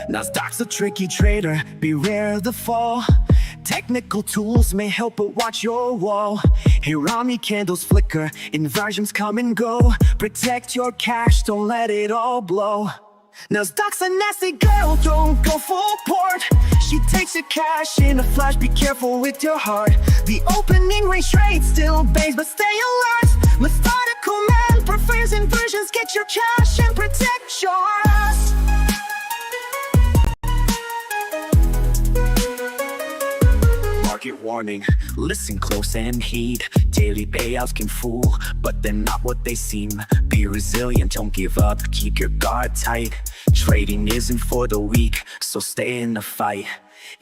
Nasdaq's a tricky trader, beware the fall. Technical tools may help, but watch your wall. Hirami candles flicker, inversions come and go. Protect your cash, don't let it all blow. Nasdaq's a nasty girl, don't go full port. She takes your cash in a flash, be careful with your heart. The opening range trade still bangs, but stay alert. Methodical man prefers inversions, get your cash and protect yours. Market warning, listen close and heed. Daily payouts can fool, but they're not what they seem. Be resilient, don't give up, keep your guard tight. Trading isn't for the weak, so stay in the fight.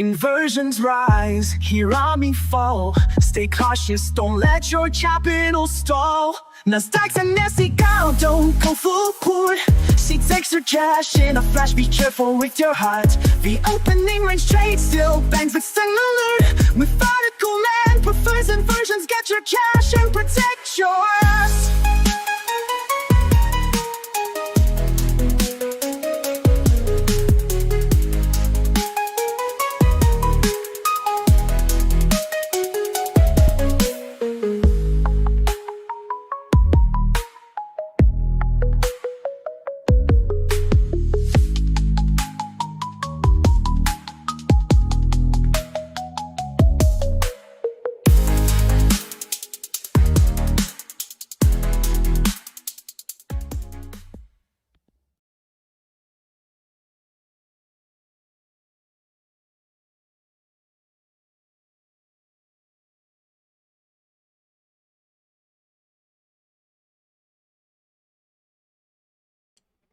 Inversions rise, Hirami fall. Stay cautious, don't let your capital stall. Nasdaq's a nasty girl, don't go full port. She takes her cash in a flash, be careful with your heart. The opening range trade still bangs, but stay alert. Methodical man prefers inversions, get your cash and protect yours.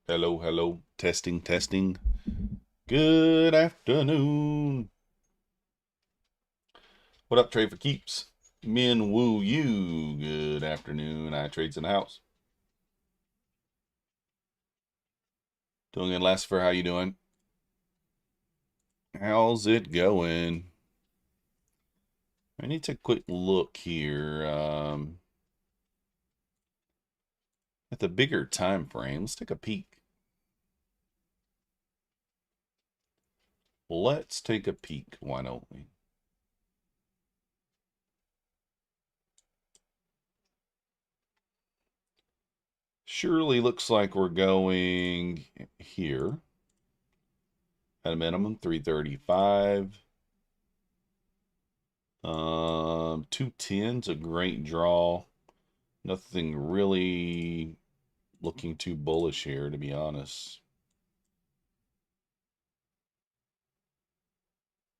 Hello, hello, testing, testing. Good afternoon. What up, Trade for Keeps? Min Woo You. Good afternoon. I trades in the house. Doing good, Lassifer. How you doing? How's it going? I need to take a quick look here at the bigger time frame. Let's take a peek. Let's take a peek. Why don't we? Surely looks like we're going here at a minimum 335. 210's a great draw. Nothing really looking too bullish here, to be honest.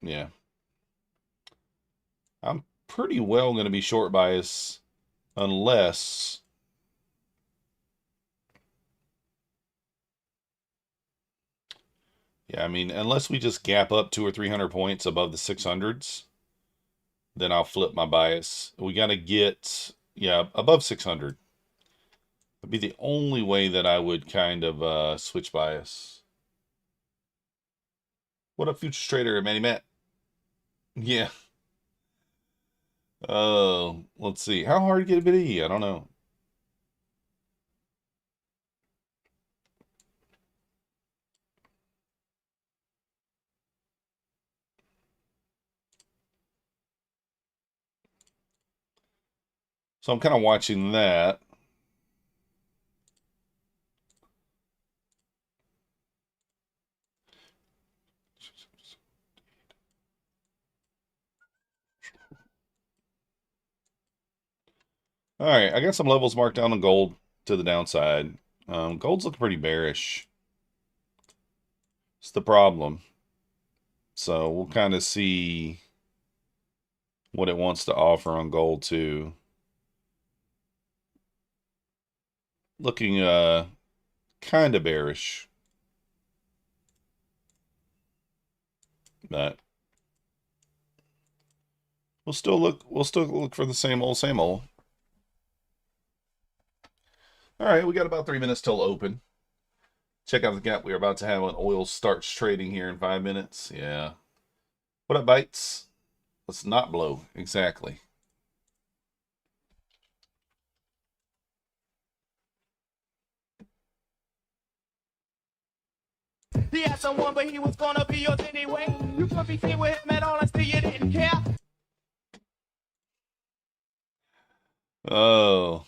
Yeah. I'm pretty well going to be short bias unless I mean, unless we just gap up 200 or 300 points above the 600s, then I'll flip my bias. We got to get, above 600. Would be the only way that I would kind of switch bias. What up, Futures Trader, Manny Matt? Yeah. Oh, let's see. How hard to get a bit of E? I don't know. So I'm kind of watching that. All right, I got some levels marked down on gold to the downside. Gold's looking pretty bearish. It's the problem. So we'll kind of see what it wants to offer on gold too. Looking kind of bearish. But we'll still look for the same old, same old. All right, we got about 3 minutes till open. Check out the gap we're about to have when oil starts trading here in 5 minutes. Yeah. What up, bites? Let's not blow. Exactly. He had someone, but he was gonna be yours anyway. You could be seen with him at all and still you didn't care. Oh.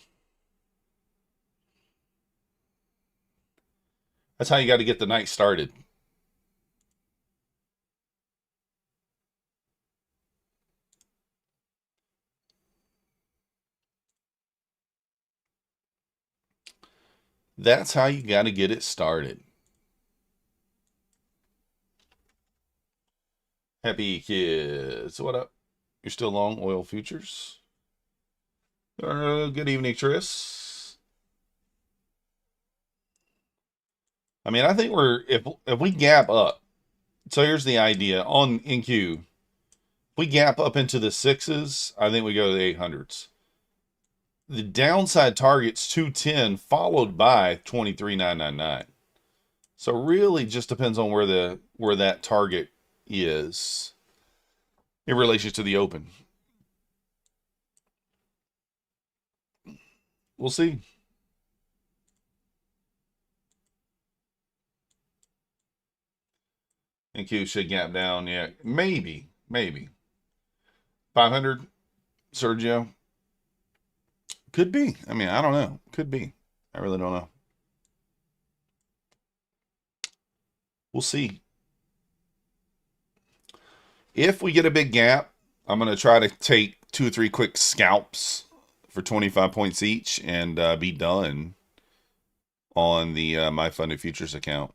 That's how you got to get the night started. That's how you got to get it started. Happy kids. What up? You're still long oil futures? Good evening, Tris. I mean, I think we're if we gap up. So here's the idea on NQ. If we gap up into the sixes, I think we go to the 800s. The downside target's 210 followed by 23,999. So really just depends on where that target is in relation to the open. We'll see. NQ should gap down. Yeah, maybe. 500, Sergio. Could be. I mean, I don't know. Could be. I really don't know. We'll see. If we get a big gap, I'm going to try to take 2 or 3 quick scalps for 25 points each and be done on the My Funded Futures account.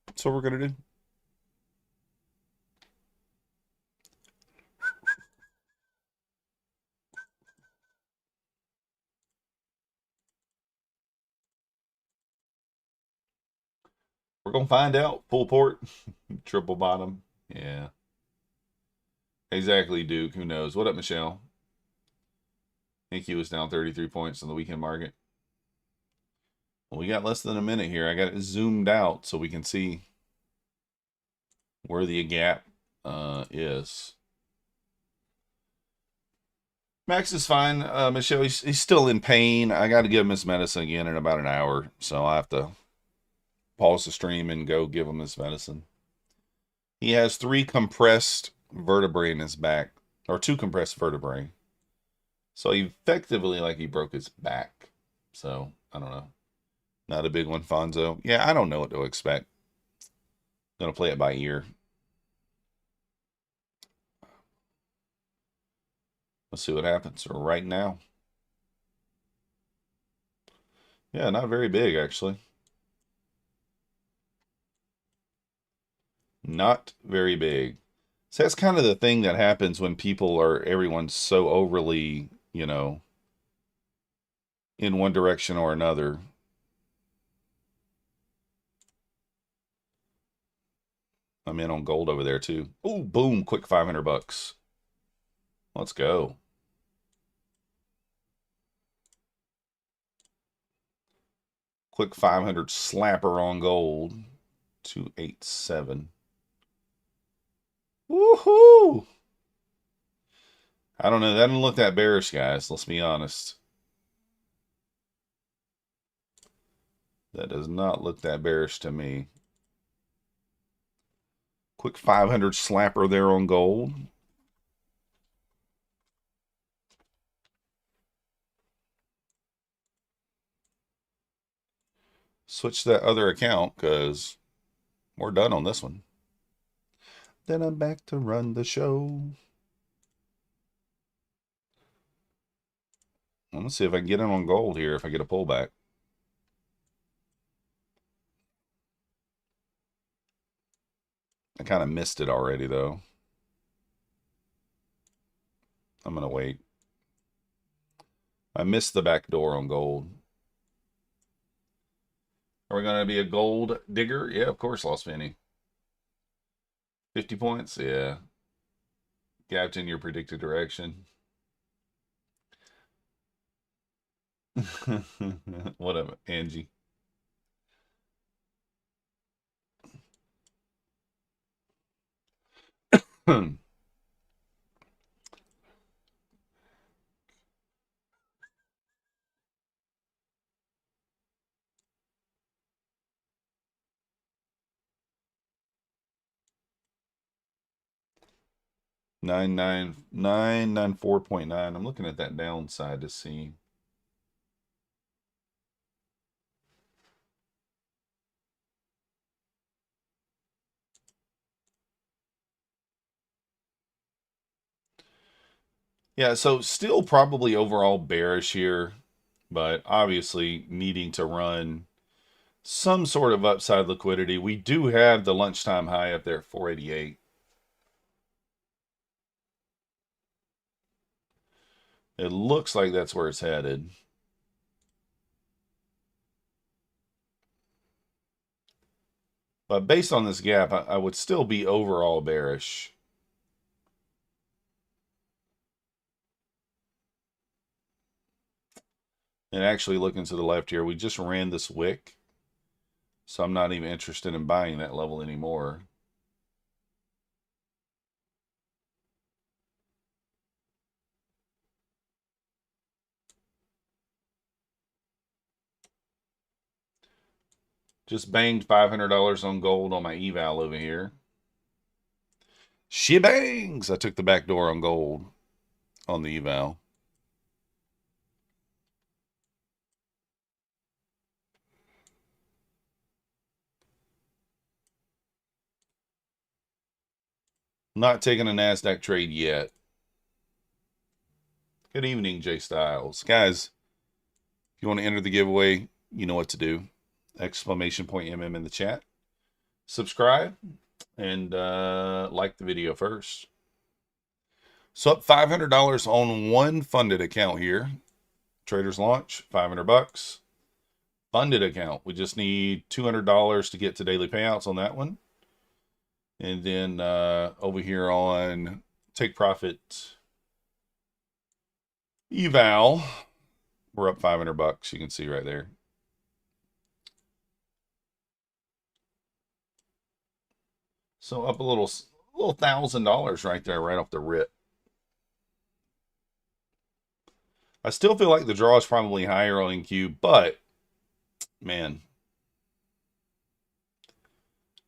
That's what we're going to do. We're going to find out. Full port, triple bottom. Yeah. Exactly, Duke. Who knows? What up, Michelle? I think he was down 33 points in the weekend market. Well, we got less than a minute here. I got it zoomed out so we can see where the gap is. Max is fine. Michelle, he's still in pain. I got to give him his medicine again in about an hour, so I have to pause the stream and go give him his medicine. He has 3 compressed vertebrae in his back, or 2 compressed vertebrae. So effectively, like, he broke his back. So I don't know. Not a big one, Fonzo. Yeah, I don't know what to expect. Gonna play it by ear. Let's see what happens right now. Yeah, not very big, actually. Not very big. So that's kind of the thing that happens when everyone's so overly, in one direction or another. I'm in on gold over there too. Oh, boom, quick 500 bucks. Let's go. Quick 500 slapper on gold. 287. Woohoo! I don't know. That doesn't look that bearish, guys. Let's be honest. That does not look that bearish to me. Quick 500 slapper there on gold. Switch that other account because we're done on this one. Then I'm back to run the show. Let's see if I can get in on gold here if I get a pullback. I kind of missed it already, though. I'm going to wait. I missed the back door on gold. Are we going to be a gold digger? Yeah, of course, Lost Penny. 50 points? Yeah. Gapped in your predicted direction. What up, Angie? $994.9. I'm looking at that downside to see. Yeah, so still probably overall bearish here, but obviously needing to run some sort of upside liquidity. We do have the lunchtime high up there at 488. It looks like that's where it's headed. But based on this gap, I would still be overall bearish. And actually looking to the left here, we just ran this wick. So I'm not even interested in buying that level anymore. Just banged $500 on gold on my eval over here. Shebangs! I took the back door on gold on the eval. Not taking a Nasdaq trade yet. Good evening, Jay Styles. Guys, if you want to enter the giveaway, you know what to do. Exclamation point MM in the chat. Subscribe and like the video first. So up $500 on one funded account here. Traders launch, 500 bucks. Funded account. We just need $200 to get to daily payouts on that one. And then over here on Take Profit eval, we're up 500 bucks. You can see right there. So up a little $1,000 right there, right off the rip. I still feel like the draw is probably higher on NQ, but man,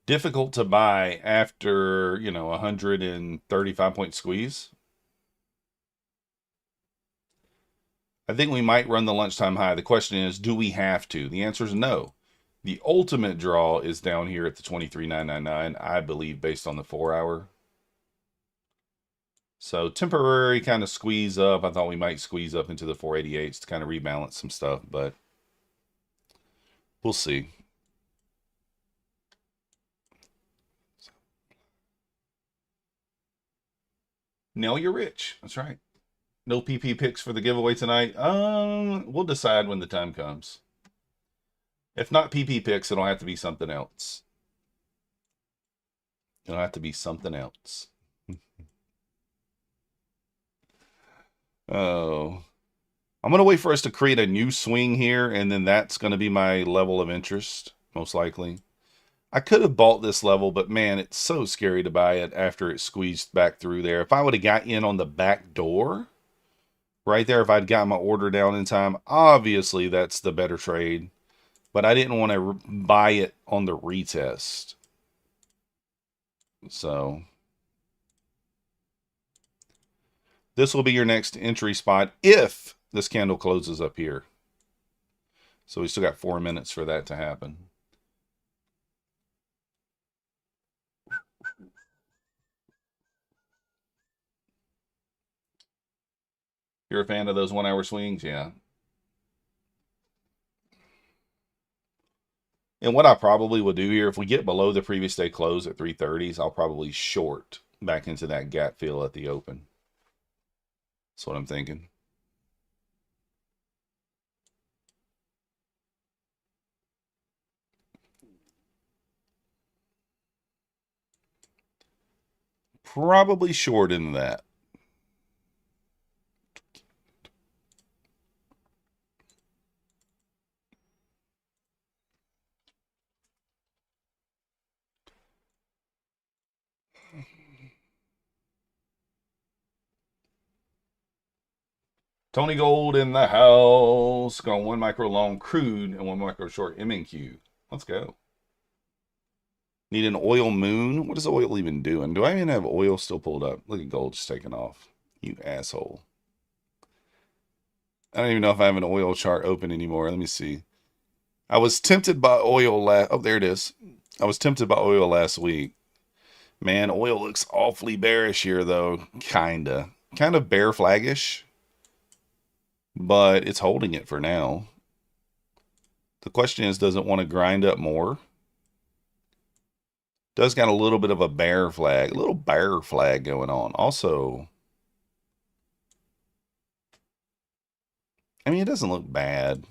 difficult to buy after, you know, 135 point squeeze. I think we might run the lunchtime high. The question is, do we have to? The answer is no. The ultimate draw is down here at the 23,999, I believe, based on the 4 hour. So temporary kind of squeeze up. I thought we might squeeze up into the 488s to kind of rebalance some stuff, but we'll see. Now you're rich. That's right. No PP picks for the giveaway tonight. We'll decide when the time comes. If not PP picks, it'll have to be something else. It'll have to be something else. Oh. I'm going to wait for us to create a new swing here, and then that's going to be my level of interest, most likely. I could have bought this level, but man, it's so scary to buy it after it squeezed back through there. If I would have got in on the back door, right there, if I'd got my order down in time, obviously that's the better trade. But I didn't want to buy it on the retest. So this will be your next entry spot if this candle closes up here. So we still got 4 minutes for that to happen. You're a fan of those 1 hour swings? Yeah. And what I probably will do here, if we get below the previous day close at 330s, I'll probably short back into that gap fill at the open. That's what I'm thinking. Probably short in that. Tony Gold in the house. Going 1 micro long crude and 1 micro short MNQ. Let's go. Need an oil moon? What is oil even doing? Do I even have oil still pulled up? Look at gold just taking off. You asshole. I don't even know if I have an oil chart open anymore. Let me see. I was tempted by oil oh, there it is. I was tempted by oil last week. Man, oil looks awfully bearish here, though. Kinda. Kind of bear flaggish. But it's holding it for now. The question is, does it want to grind up more? Does got a little bit of a bear flag. A little bear flag going on. Also, I mean, it doesn't look bad.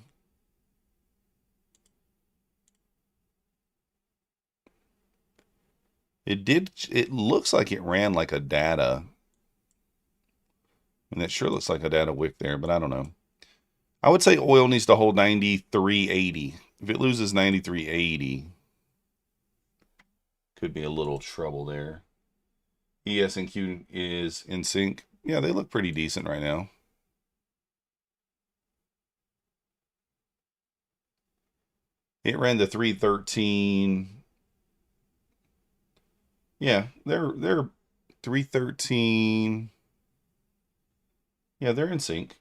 It looks like it ran like a data. And it sure looks like a data wick there, but I don't know. I would say oil needs to hold 93.80. If it loses 93.80, could be a little trouble there. ES and Q is in sync. Yeah, they look pretty decent right now. It ran the 313. Yeah, they're 313. Yeah, they're in sync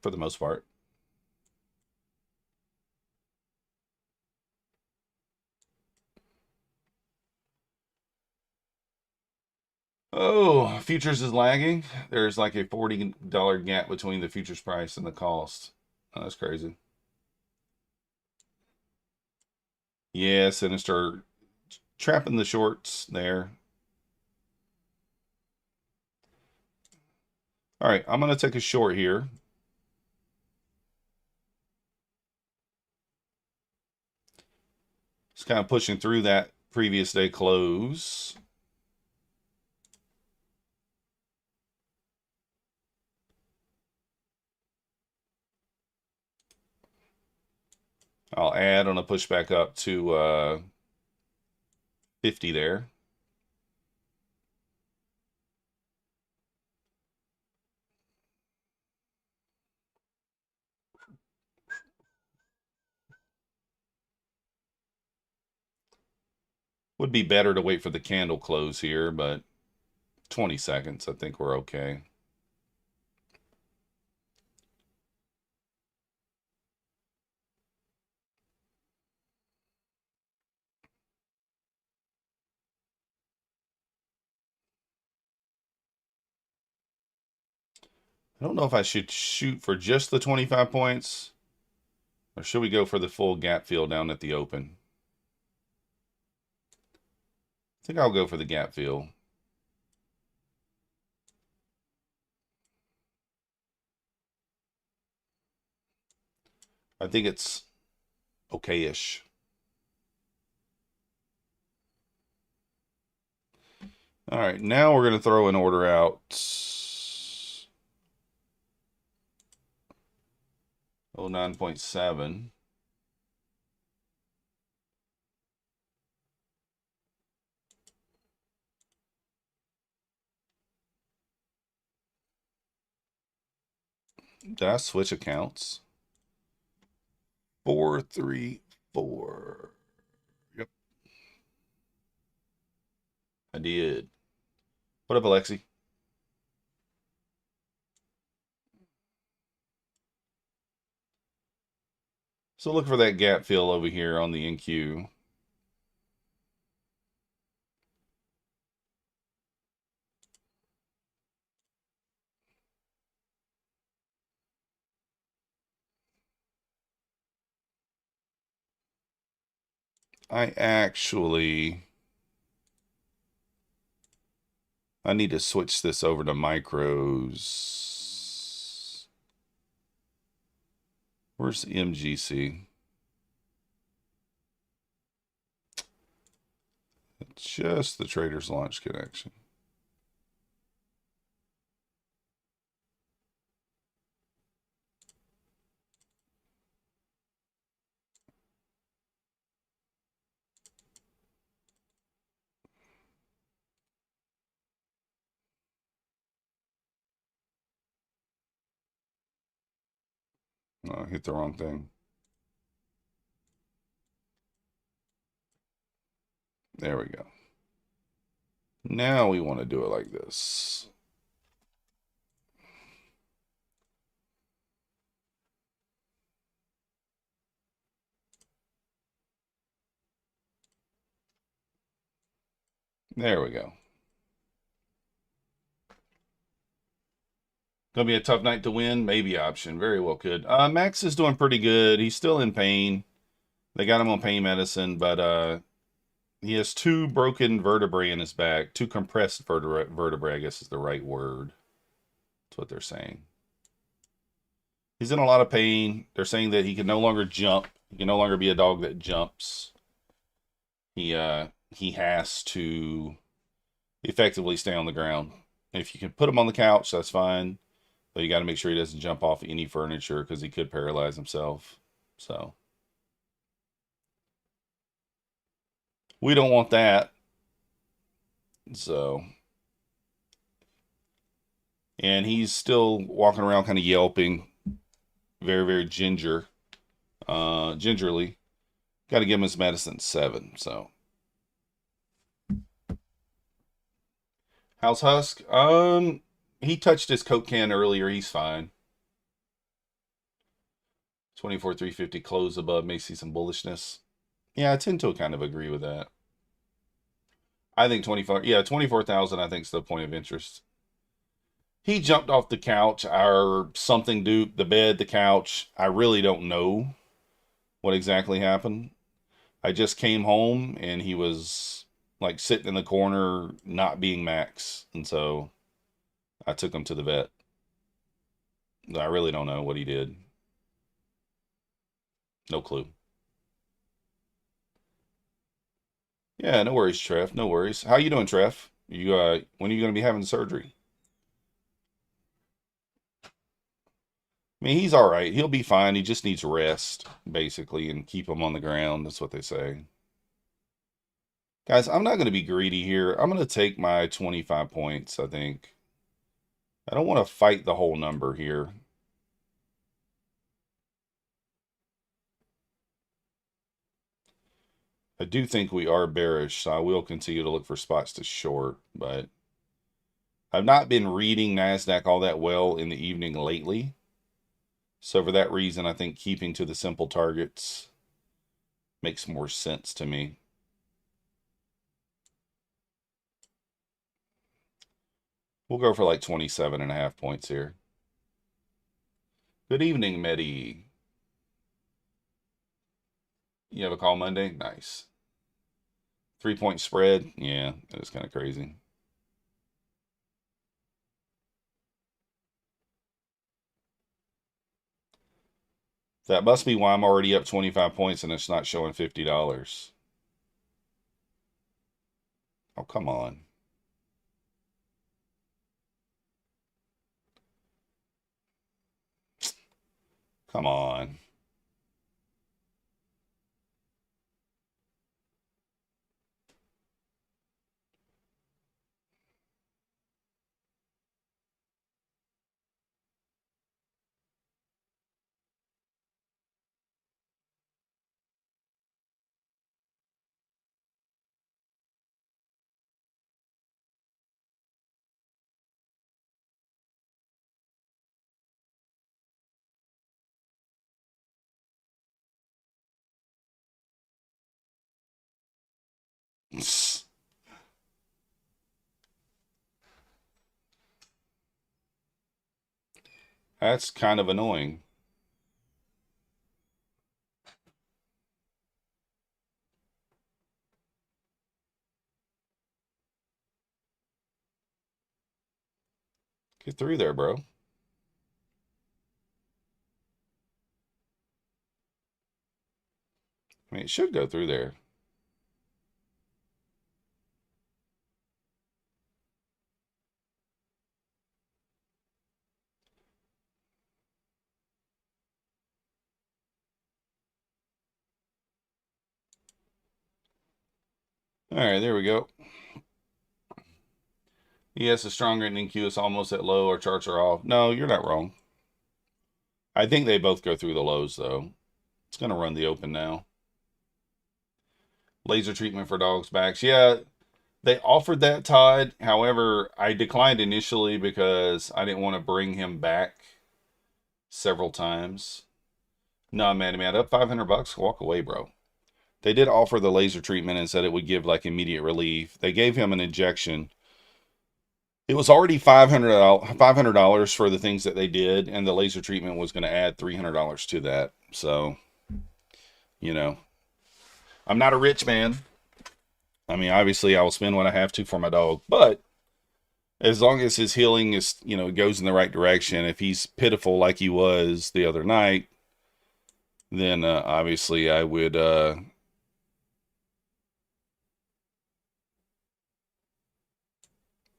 for the most part. Oh, futures is lagging. There's like a $40 gap between the futures price and the cost. Oh, that's crazy. Yeah, Sinister trapping the shorts there. All right, I'm going to take a short here. Just kind of pushing through that previous day close. I'll add on a push back up to 50 there. Would be better to wait for the candle close here, but 20 seconds, I think we're okay. I don't know if I should shoot for just the 25 points, or should we go for the full gap fill down at the open? I think I'll go for the gap fill. I think it's okay-ish. All right, now we're going to throw an order out. 09.7. Did I switch accounts? 434. Yep. I did. What up, Alexi? So look for that gap fill over here on the NQ. I need to switch this over to micros. Where's the MGC? Just the trader's launch connection. Oh, I hit the wrong thing. There we go. Now we want to do it like this. There we go. Gonna be a tough night to win. Maybe option. Very well could. Max is doing pretty good. He's still in pain. They got him on pain medicine, but he has two broken vertebrae in his back. Two compressed vertebrae, I guess is the right word. That's what they're saying. He's in a lot of pain. They're saying that he can no longer jump. He can no longer be a dog that jumps. He has to effectively stay on the ground. If you can put him on the couch, that's fine. But you got to make sure he doesn't jump off any furniture because he could paralyze himself. So we don't want that. So, and he's still walking around kind of yelping, very, very gingerly. Got to give him his medicine 7. So, how's Husk? He touched his Coke can earlier. He's fine. 24,350 close above. May see some bullishness. Yeah, I tend to kind of agree with that. I think 24,000 I think is the point of interest. He jumped off the couch or something, dude, the bed, the couch. I really don't know what exactly happened. I just came home and he was like sitting in the corner, not being Max. And so I took him to the vet. I really don't know what he did. No clue. Yeah, no worries, Trev. No worries. How you doing, Trev? You when are you going to be having surgery? I mean, he's all right. He'll be fine. He just needs rest, basically, and keep him on the ground. That's what they say. Guys, I'm not going to be greedy here. I'm going to take my 25 points, I think. I don't want to fight the whole number here. I do think we are bearish, so I will continue to look for spots to short, but I've not been reading Nasdaq all that well in the evening lately. So for that reason, I think keeping to the simple targets makes more sense to me. We'll go for like 27.5 points here. Good evening, Medi. You have a call Monday? Nice. 3-point spread? Yeah, that is kind of crazy. That must be why I'm already up 25 points and it's not showing $50. Oh, come on. Come on. That's kind of annoying. Get through there, bro. I mean, it should go through there. All right, there we go. Yes, a stronger NQ is almost at low. Our charts are off. No, you're not wrong. I think they both go through the lows, though. It's going to run the open now. Laser treatment for dogs' backs. Yeah, they offered that, Todd. However, I declined initially because I didn't want to bring him back several times. No, man, up $500. Walk away, bro. They did offer the laser treatment and said it would give like immediate relief. They gave him an injection. It was already $500 for the things that they did, and the laser treatment was going to add $300 to that. So, you know, I'm not a rich man. I mean, obviously, I will spend what I have to for my dog, but as long as his healing is, goes in the right direction, if he's pitiful like he was the other night, then obviously I would.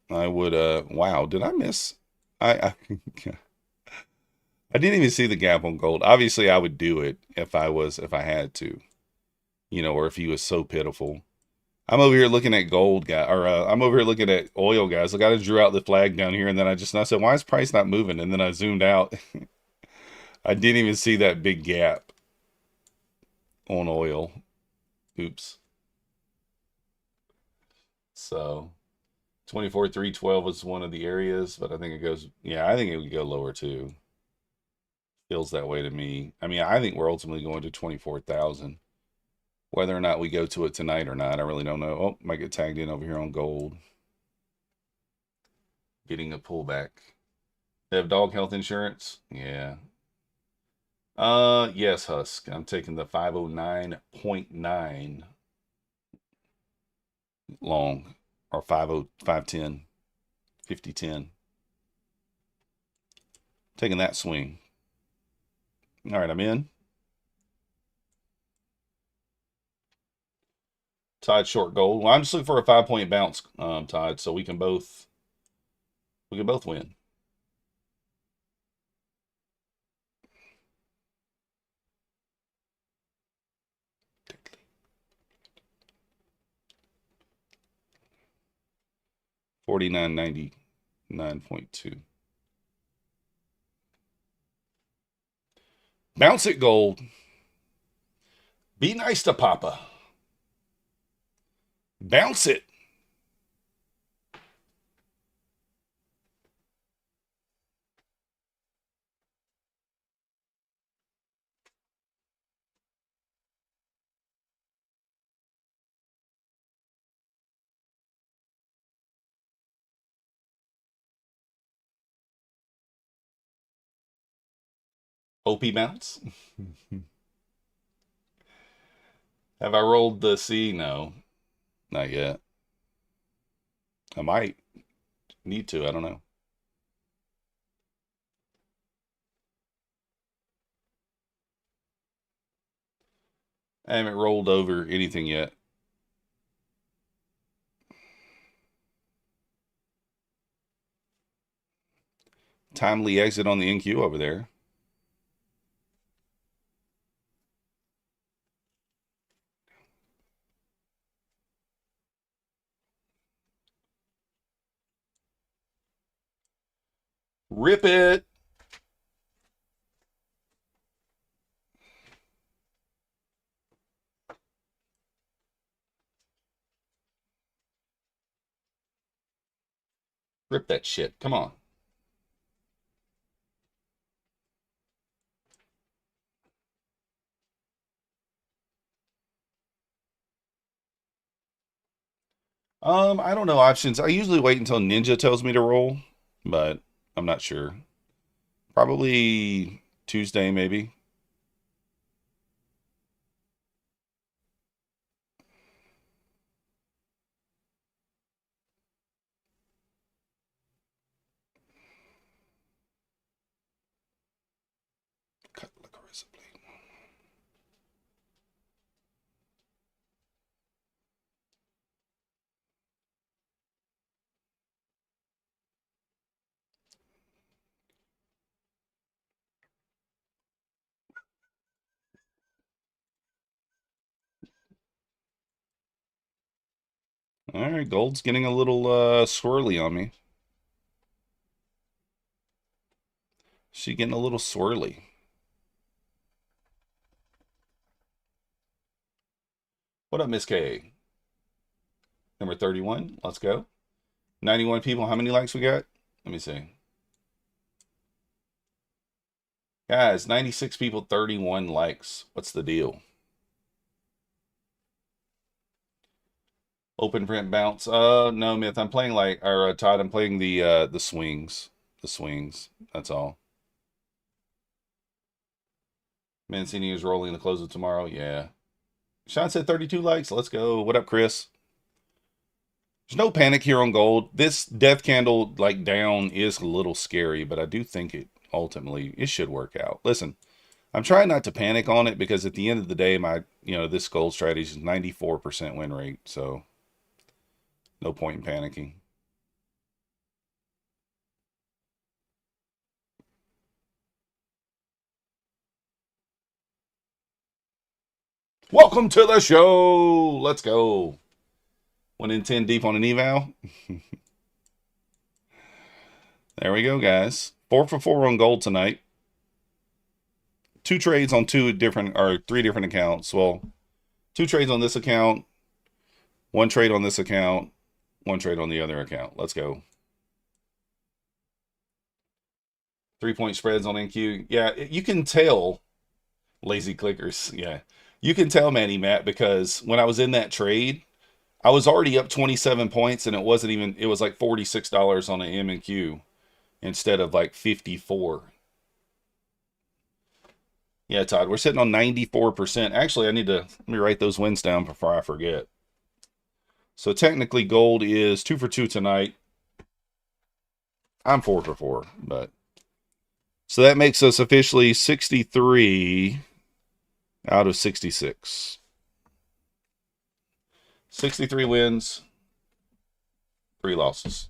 Wow, did I miss? I I didn't even see the gap on gold. Obviously, I would do it if I had to, or if he was so pitiful. I'm over here looking at gold guy, or I'm over here looking at oil guys. Look, I just drew out the flag down here, and then I said, why is price not moving? And then I zoomed out. I didn't even see that big gap on oil. Oops. So 24,312 was one of the areas, but I think it goes, yeah, I think it would go lower too. Feels that way to me. I mean, I think we're ultimately going to 24,000. Whether or not we go to it tonight or not, I really don't know. Oh, might get tagged in over here on gold. Getting a pullback. They have dog health insurance? Yeah. Yes, Husk. I'm taking the 509.9 long, or 510, 5010. Taking that swing. All right, I'm in. Todd short gold. Well, I'm just looking for a 5-point bounce, Todd, so we can both win. $49.99.2. Bounce it, gold. Be nice to Papa. Bounce it. OP bounce. Have I rolled the C? No, not yet. I might need to. I don't know. I haven't rolled over anything yet. Timely exit on the NQ over there. Rip it. Rip that shit. Come on. I don't know options. I usually wait until Ninja tells me to roll, but I'm not sure. Probably Tuesday, maybe. Cut like a razor blade. All right, gold's getting a little swirly on me. She getting a little swirly. What up, Miss K? Number 31. Let's go. 91 people. How many likes we got? Let me see. Guys, 96 people, 31 likes. What's the deal? Open print bounce. No, Myth. I'm playing Todd, I'm playing the swings. The swings. That's all. Mancini is rolling the close of tomorrow. Yeah. Sean said 32 likes. Let's go. What up, Chris? There's no panic here on gold. This death candle like down is a little scary, but I do think it ultimately it should work out. Listen, I'm trying not to panic on it because at the end of the day, this gold strategy is 94% win rate, so no point in panicking. Welcome to the show. Let's go. 1 in 10 deep on an eval. There we go, guys. 4 for 4 on gold tonight. 2 trades on 3 different accounts. Well, 2 trades on this account, 1 trade on this account, 1 trade on the other account. Let's go. 3-point spreads on NQ. Yeah, you can tell. Lazy clickers. Yeah. You can tell, Manny Matt, because when I was in that trade, I was already up 27 points, and it was like $46 on an M and Q instead of like 54. Yeah, Todd, we're sitting on 94%. Actually, let me write those wins down before I forget. So technically, gold is 2 for 2 tonight. I'm 4 for 4, but so that makes us officially 63 out of 66. 63 wins, 3 losses.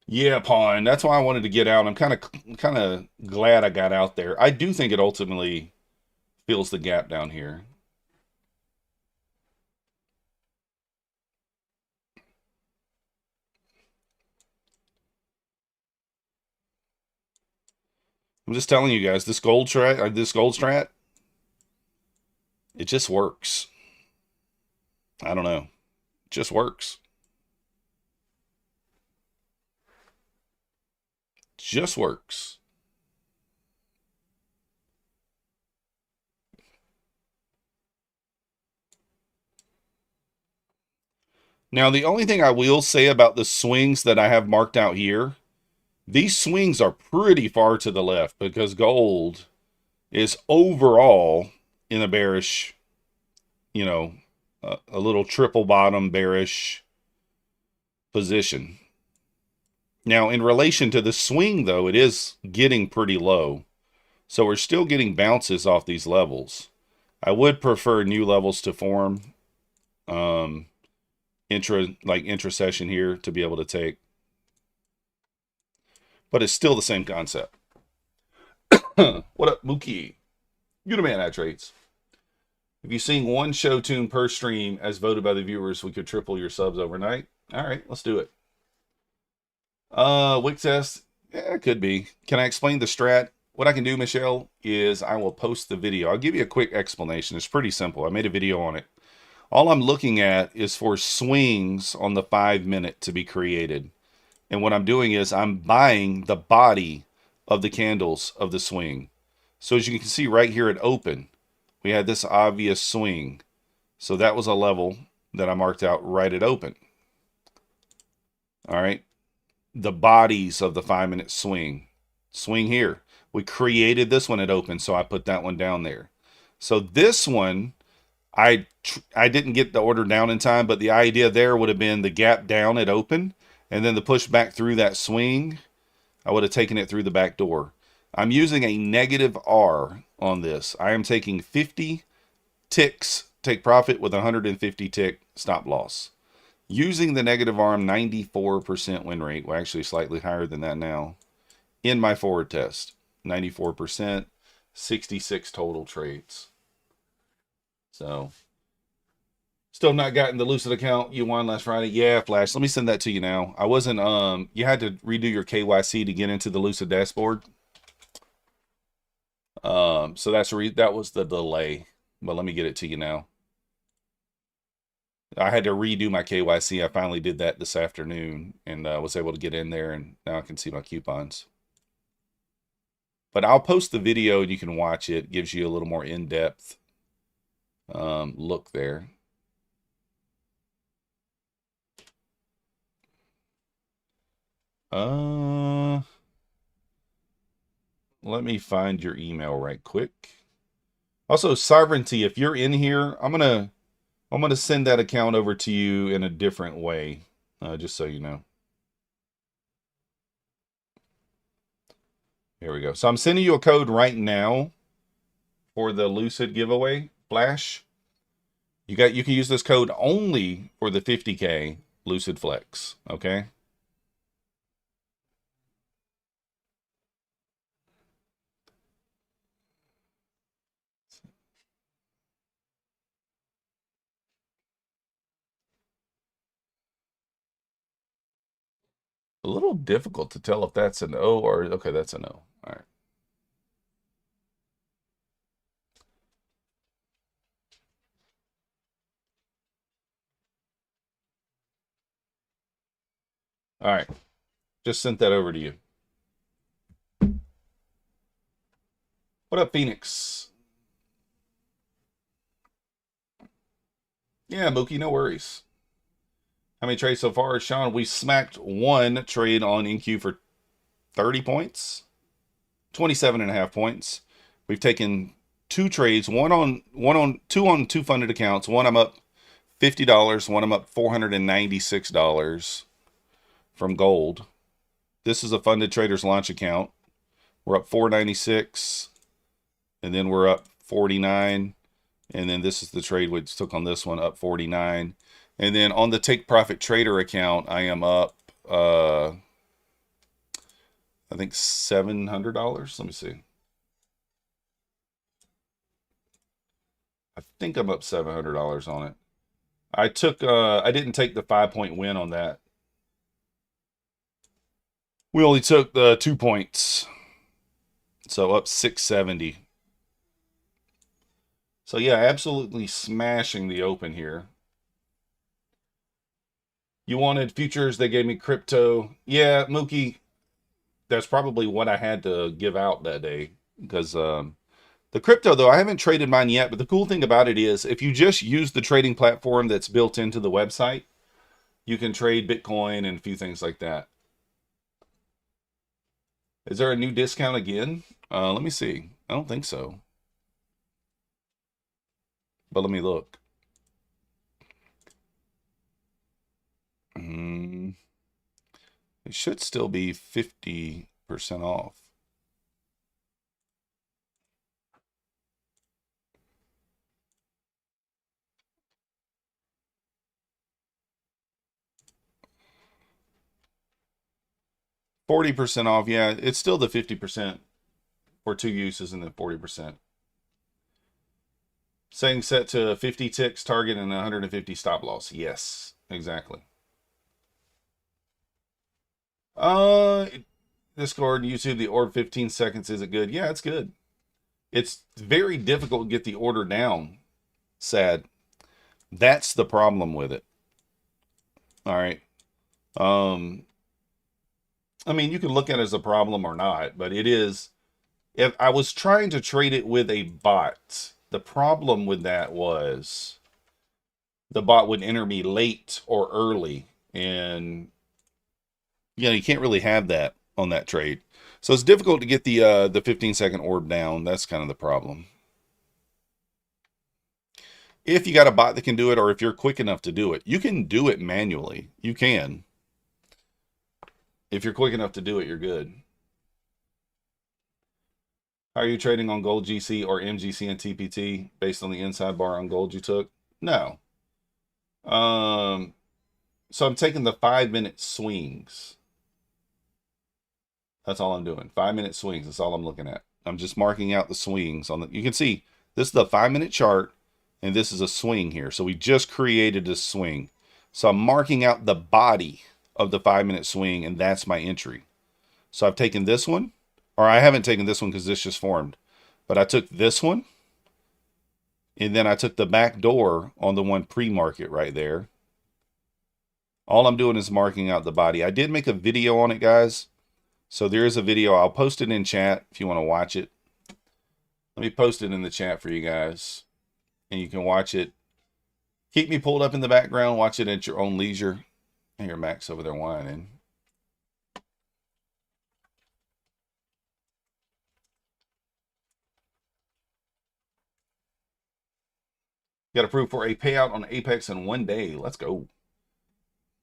Yeah, Pawn. That's why I wanted to get out. I'm kind of glad I got out there. I do think it ultimately fills the gap down here. I'm just telling you guys, this gold strat, it just works. I don't know. It just works. Just works. Now, the only thing I will say about the swings that I have marked out here, these swings are pretty far to the left because gold is overall in a bearish, a little triple bottom bearish position. Now, in relation to the swing, though, it is getting pretty low. So we're still getting bounces off these levels. I would prefer new levels to form intra-session here to be able to take. But it's still the same concept. What up, Mookie? You the man at trades. If you sing one show tune per stream as voted by the viewers, we could triple your subs overnight. All right, let's do it. Wick test. Yeah, it could be. Can I explain the strat? What I can do, Michelle, is I will post the video. I'll give you a quick explanation. It's pretty simple. I made a video on it. All I'm looking at is for swings on the 5-minute to be created. And what I'm doing is I'm buying the body of the candles of the swing. So as you can see right here at open, we had this obvious swing. So that was a level that I marked out right at open. All right. The bodies of the 5-minute swing. Swing here. We created this one at open, so I put that one down there. So this one, I didn't get the order down in time, but the idea there would have been the gap down at open, and then the push back through that swing, I would have taken it through the back door. I'm using a negative R on this. I am taking 50 ticks, take profit with 150 tick stop loss. Using the negative arm, 94% win rate. Well, actually slightly higher than that now. In my forward test, 94%, 66 total trades. So, still not gotten the Lucid account you won last Friday. Yeah, Flash, let me send that to you now. I wasn't, you had to redo your KYC to get into the Lucid dashboard. So that was the delay. But let me get it to you now. I had to redo my KYC. I finally did that this afternoon and was able to get in there, and now I can see my coupons. But I'll post the video and you can watch it. It gives you a little more in-depth look there. Let me find your email right quick. Also, Sovereignty, if you're in here, I'm gonna send that account over to you in a different way, just so you know. Here we go. So I'm sending you a code right now for the Lucid giveaway flash. You can use this code only for the 50K Lucid Flex, okay? A little difficult to tell if that's an O or, okay, that's an O. All right. All right. Just sent that over to you. What up, Phoenix? Yeah, Mookie, no worries. How many trades so far, Sean? We smacked one trade on NQ for 30 points, 27.5 points. We've taken two trades, two on two funded accounts. One I'm up $50, one I'm up $496 from gold. This is a funded traders launch account. We're up $496, and then we're up $49, and then this is the trade we took on this one, up $49. And then on the Take Profit Trader account, I am up, I think $700. Let me see. I think I'm up $700 on it. I didn't take the 5-point win on that. We only took the 2 points. So up 670. So yeah, absolutely smashing the open here. You wanted futures, they gave me crypto. Yeah, Mookie, that's probably what I had to give out that day. Because the crypto, though, I haven't traded mine yet. But the cool thing about it is if you just use the trading platform that's built into the website, you can trade Bitcoin and a few things like that. Is there a new discount again? Let me see. I don't think so. But let me look. It should still be 50% off. $40 off. Yeah, it's still the 50% for 2 uses and then 40%. Saying set to 50 ticks target and 150 stop loss. Yes, exactly. Discord, YouTube, the order 15 seconds. Is it good? Yeah, it's good. It's very difficult to get the order down. Sad. That's the problem with it. All right. I mean, you can look at it as a problem or not, but it is. If I was trying to trade it with a bot, the problem with that was the bot would enter me late or early, and you can't really have that on that trade. So it's difficult to get the 15-second orb down. That's kind of the problem. If you got a bot that can do it, or if you're quick enough to do it, you can do it manually. You can. If you're quick enough to do it, you're good. How are you trading on Gold GC or MGC and TPT based on the inside bar on gold you took? No. So I'm taking the 5-minute swings. That's all I'm doing. 5-minute swings. That's all I'm looking at. I'm just marking out the swings on the. You can see this is the 5-minute chart, and this is a swing here. So we just created a swing. So I'm marking out the body of the 5-minute swing, and that's my entry. So I've taken this one, or I haven't taken this one because this just formed. But I took this one, and then I took the back door on the one pre-market right there. All I'm doing is marking out the body. I did make a video on it, guys. So there is a video. I'll post it in chat if you want to watch it. Let me post it in the chat for you guys, and you can watch it. Keep me pulled up in the background. Watch it at your own leisure. I hear Max over there whining. Got approved for a payout on Apex in 1 day. Let's go.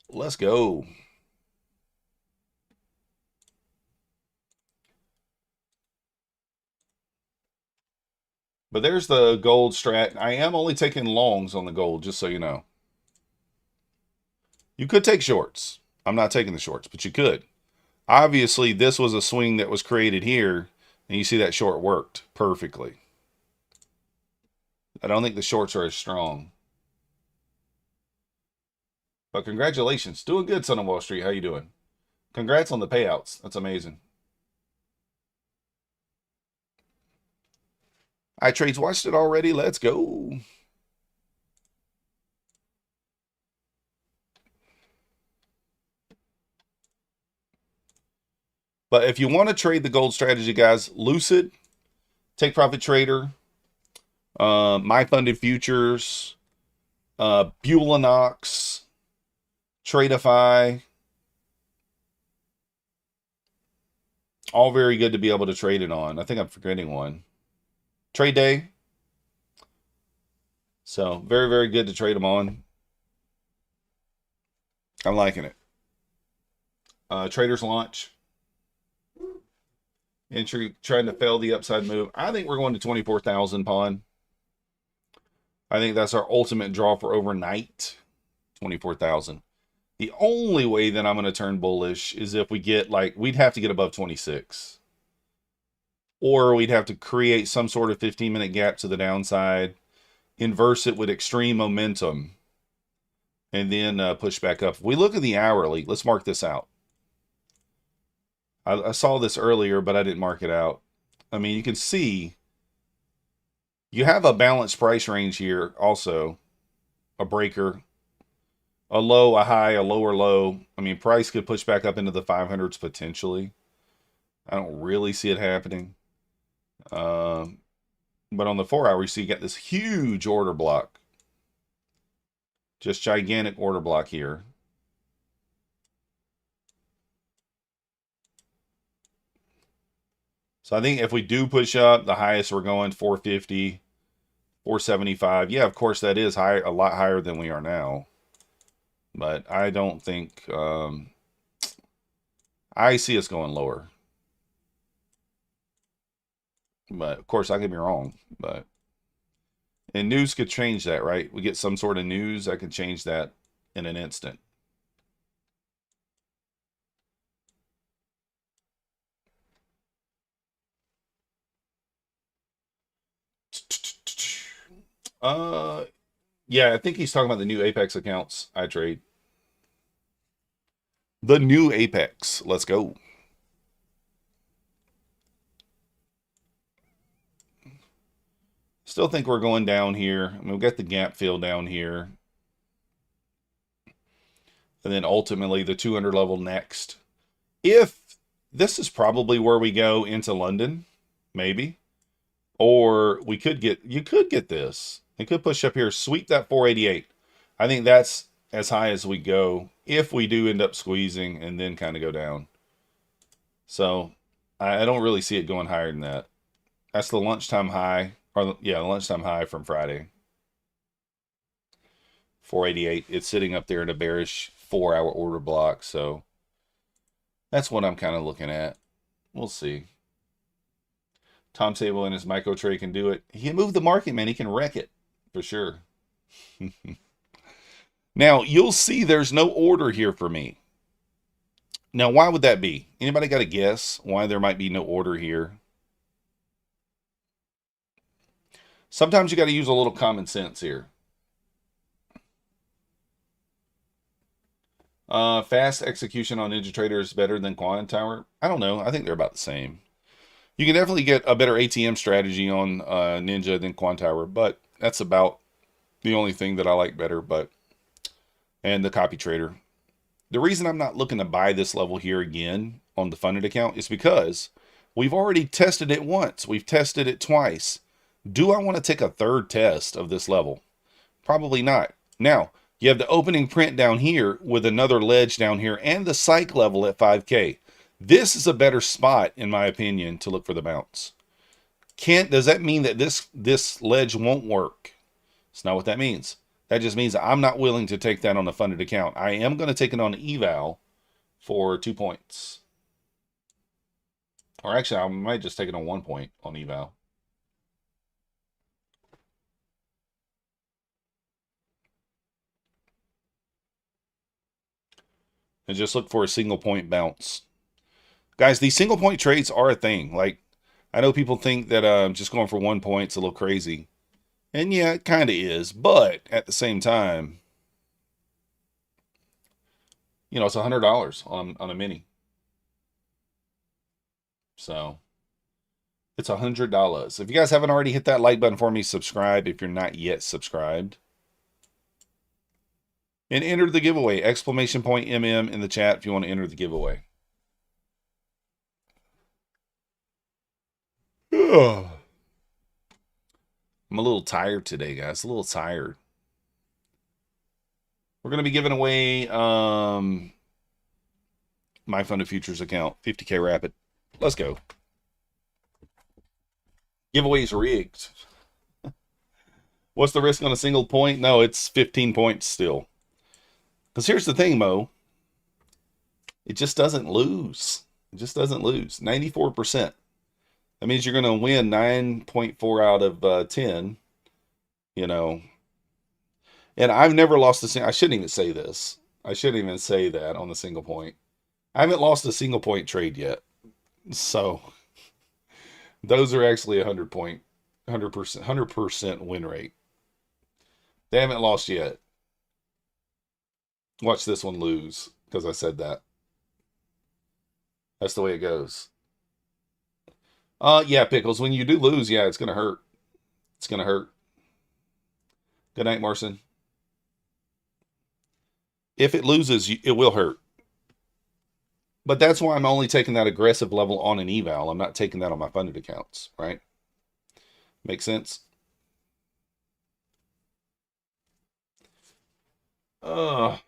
Let's go. But there's the gold strat. I am only taking longs on the gold, just so you know. You could take shorts. I'm not taking the shorts, but you could. Obviously, this was a swing that was created here, and you see that short worked perfectly. I don't think the shorts are as strong. But congratulations. Doing good, Son of Wall Street. How you doing? Congrats on the payouts. That's amazing. iTrades watched it already. Let's go. But if you want to trade the gold strategy, guys, Lucid, Take Profit Trader, My Funded Futures, Bulanox, Tradeify, all very good to be able to trade it on. I think I'm forgetting one. Trade Day. So very, very good to trade them on. I'm liking it. Traders Launch. Entry trying to fail the upside move. I think we're going to 24,000 pawn. I think that's our ultimate draw for overnight. 24,000. The only way that I'm going to turn bullish is if we get like, we'd have to get above 26. Or we'd have to create some sort of 15-minute gap to the downside, inverse it with extreme momentum, and then push back up. If we look at the hourly, let's mark this out. I saw this earlier, but I didn't mark it out. I mean, you can see you have a balanced price range here also. A breaker, a low, a high, a lower low. I mean, price could push back up into the 500s potentially. I don't really see it happening. But on the 4 hour, you see you got this huge order block. Just gigantic order block here. So I think if we do push up, the highest we're going 450, 475. Yeah, of course that is high, a lot higher than we are now. But I don't think I see us going lower. But of course I could be wrong. But and news could change that, right? We get some sort of news that could change that in an instant. Yeah, I think he's talking about the new Apex accounts I trade. The new Apex. Let's go. Still think we're going down here. I mean, we've got the gap fill down here. And then ultimately the 200 level next. If this is probably where we go into London, maybe. Or we could get, you could get this. It could push up here, sweep that 488. I think that's as high as we go if we do end up squeezing and then kind of go down. So I don't really see it going higher than that. That's the lunchtime high, or yeah, the lunchtime high from Friday. 488. It's sitting up there in a bearish 4 hour order block. So that's what I'm kind of looking at. We'll see. Tom Sable and his micro trade can do it. He can move the market, man. He can wreck it for sure. Now, you'll see there's no order here for me. Now, why would that be? Anybody got a guess why there might be no order here? Sometimes you got to use a little common sense here. Fast execution on NinjaTrader is better than Quantum Tower. I don't know. I think they're about the same. You can definitely get a better ATM strategy on Ninja than Quantower, but that's about the only thing that I like better. And the copy trader. The reason I'm not looking to buy this level here again on the funded account is because we've already tested it once. We've tested it twice. Do I want to take a third test of this level? Probably not. Now, you have the opening print down here with another ledge down here and the psych level at 5K. This is a better spot, in my opinion, to look for the bounce. Does that mean that this ledge won't work? It's not what that means. That just means I'm not willing to take that on a funded account. I am going to take it on eval for 2 points. Or actually, I might just take it on 1 point on eval. And just look for a single point bounce. Guys, these single point trades are a thing. Like, I know people think that just going for 1 point is a little crazy. And yeah, it kind of is. But at the same time, you know, it's $100 on a mini. So it's $100. If you guys haven't already hit that like button for me, subscribe if you're not yet subscribed. And enter the giveaway. Exclamation point MM in the chat if you want to enter the giveaway. I'm a little tired today, guys. A little tired. We're going to be giving away my Funded Futures account, 50K Rapid. Let's go. Giveaway's rigged. What's the risk on a single point? No, it's 15 points still. Because here's the thing, Mo. It just doesn't lose. It just doesn't lose. 94%. That means you're going to win 9.4 out of 10. You know. And I've never lost a single... I shouldn't even say this. I shouldn't even say that on the single point. I haven't lost a single point trade yet. So, those are actually 100% win rate. They haven't lost yet. Watch this one lose, because I said that. That's the way it goes. Yeah, Pickles, when you do lose, yeah, it's going to hurt. It's going to hurt. Good night, Marson. If it loses, it will hurt. But that's why I'm only taking that aggressive level on an eval. I'm not taking that on my funded accounts, right? Make sense? Well,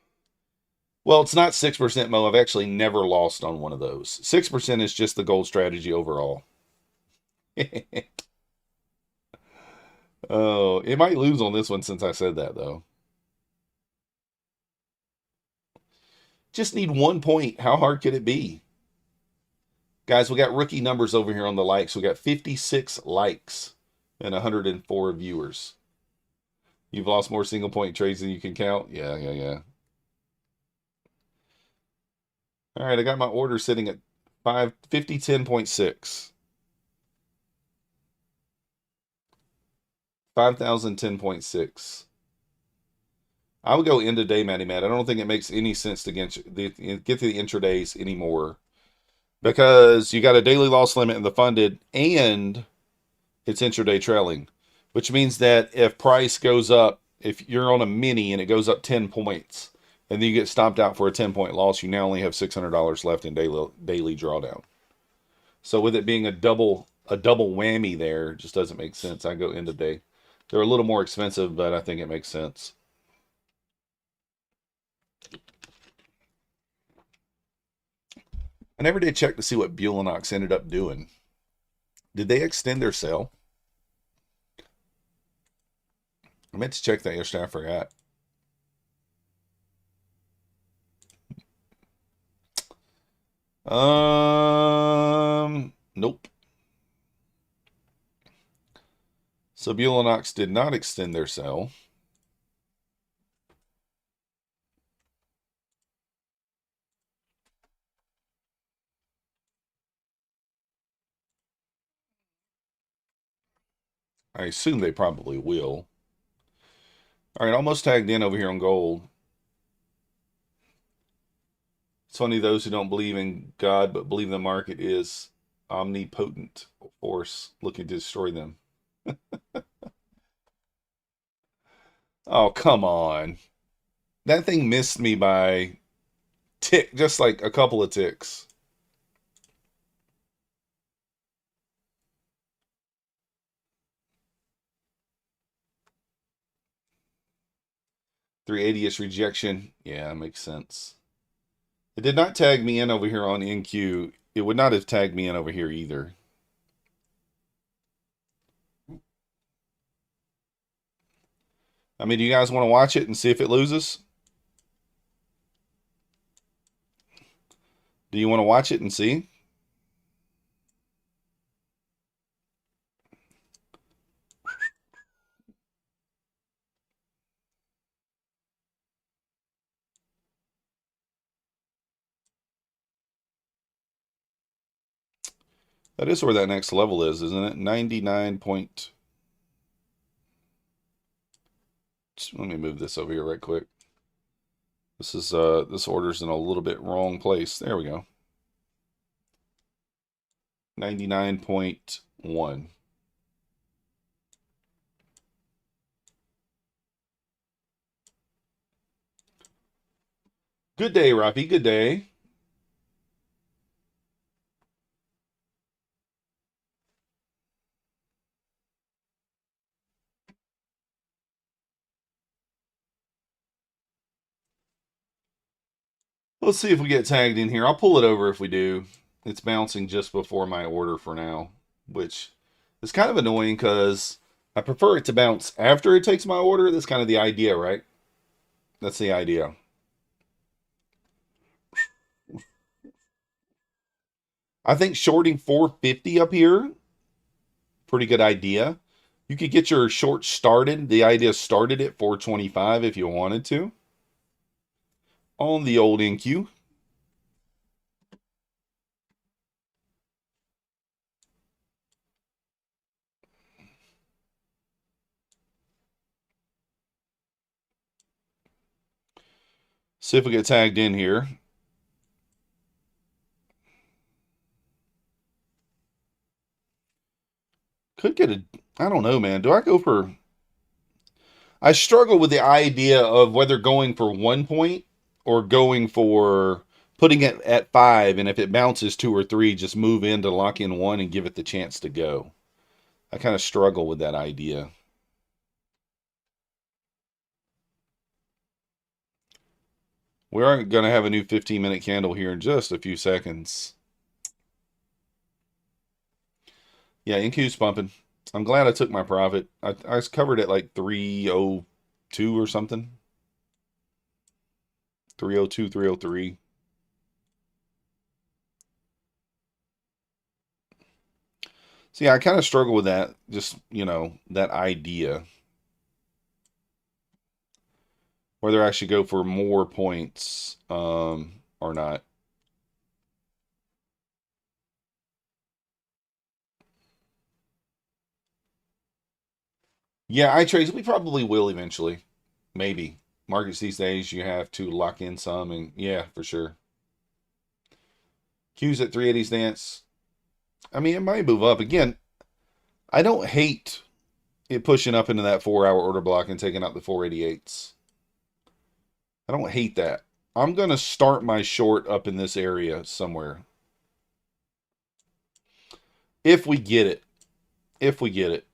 it's not 6%, Mo. I've actually never lost on one of those. 6% is just the gold strategy overall. Oh, it might lose on this one since I said that, though. Just need 1 point. How hard could it be? Guys, we got rookie numbers over here on the likes. We got 56 likes and 104 viewers. You've lost more single point trades than you can count? Yeah. All right, I got my order sitting at 5010.6. 5010.6. I would go end of day, Matty Matt. I don't think it makes any sense to get to the intradays anymore because you got a daily loss limit in the funded and it's intraday trailing, which means that if price goes up, if you're on a mini and it goes up 10 points and then you get stomped out for a 10-point loss, you now only have $600 left in daily drawdown. So with it being a double whammy there, it just doesn't make sense. I go end of day. They're a little more expensive, but I think it makes sense. I never did check to see what Bulenox ended up doing. Did they extend their sale? I meant to check that yesterday. I forgot. Nope. So Bulenox did not extend their sale. I assume they probably will. All right, almost tagged in over here on gold. It's funny, those who don't believe in God but believe the market is omnipotent force looking to destroy them. Oh, come on. That thing missed me by tick, just like a couple of ticks. $380-ish rejection. Yeah, that makes sense. It did not tag me in over here on NQ. It would not have tagged me in over here either. I mean, do you guys want to watch it and see if it loses? Do you want to watch it and see? That is where that next level is, isn't it? 99 point. Let me move this over here right quick. This order's in a little bit wrong place. There we go. 99.1. Good day, Rafi. Good day. Let's see if we get tagged in here. I'll pull it over if we do. It's bouncing just before my order for now, which is kind of annoying because I prefer it to bounce after it takes my order. That's kind of the idea, right? That's the idea. I think shorting 450 up here, pretty good idea. You could get your short started. The idea started at 425 if you wanted to. On the old NQ. See if we get tagged in here. Could get a, I don't know, man. Do I go for, I struggle with the idea of whether going for 1 point or going for putting it at 5, and if it bounces 2 or 3, just move in to lock in 1 and give it the chance to go. I kind of struggle with that idea. We are going to have a new 15-minute candle here in just a few seconds. Yeah, NQ's pumping. I'm glad I took my profit. I was covered at like 302 or something. 302, 303. So yeah, I kind of struggle with that. Just, you know, that idea. Whether I should go for more points or not. Yeah, iTrades, we probably will eventually. Maybe. Markets these days, you have to lock in some, and yeah, for sure. Q's at 380 stance. I mean, it might move up. Again, I don't hate it pushing up into that 4-hour order block and taking out the 488s. I don't hate that. I'm going to start my short up in this area somewhere. If we get it. If we get it.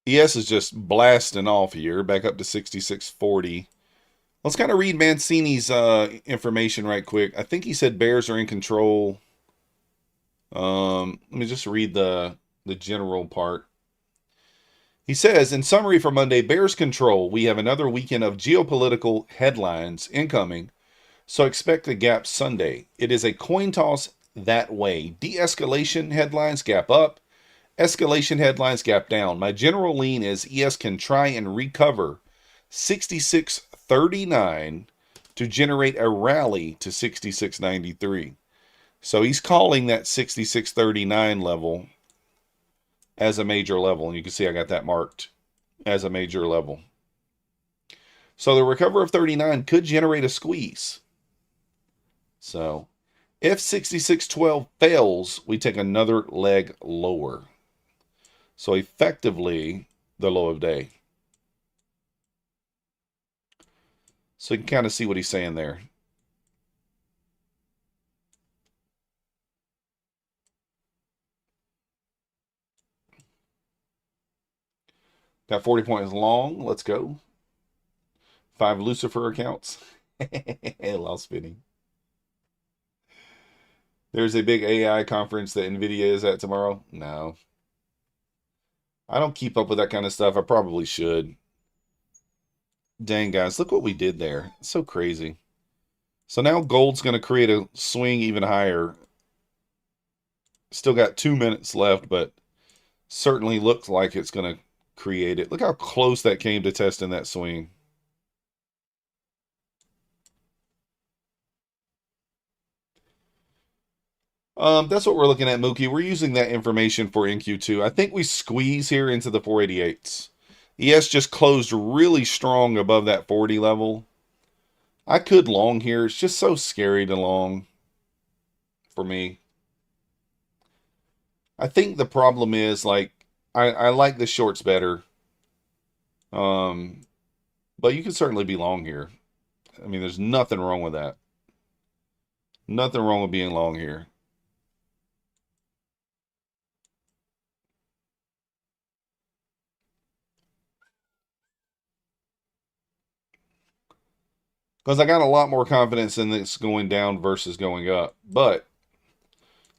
ES is just blasting off here, back up to 66.40. Let's kind of read Mancini's information right quick. I think he said Bears are in control. Let me just read the general part. He says, in summary for Monday, Bears control. We have another weekend of geopolitical headlines incoming, so expect a gap Sunday. It is a coin toss that way. De-escalation headlines gap up. Escalation headlines gap down. My general lean is ES can try and recover 66.39 to generate a rally to 66.93. So he's calling that 66.39 level as a major level. And you can see I got that marked as a major level. So the recovery of 39 could generate a squeeze. So if 66.12 fails, we take another leg lower. So effectively, the low of day. So you can kind of see what he's saying there. Got 40 points long. Let's go. 5 Lucifer accounts. Allow spinning. There's a big AI conference that NVIDIA is at tomorrow. No. I don't keep up with that kind of stuff. I probably should. Dang, guys, look what we did there. It's so crazy. So now gold's going to create a swing even higher. Still got 2 minutes left, but certainly looks like it's going to create it. Look how close that came to testing that swing. That's what we're looking at, Mookie. We're using that information for NQ2. I think we squeeze here into the 488s. ES just closed really strong above that 40 level. I could long here. It's just so scary to long for me. I think the problem is, like, I like the shorts better. But you can certainly be long here. I mean, there's nothing wrong with that. Nothing wrong with being long here. Because I got a lot more confidence in this going down versus going up. But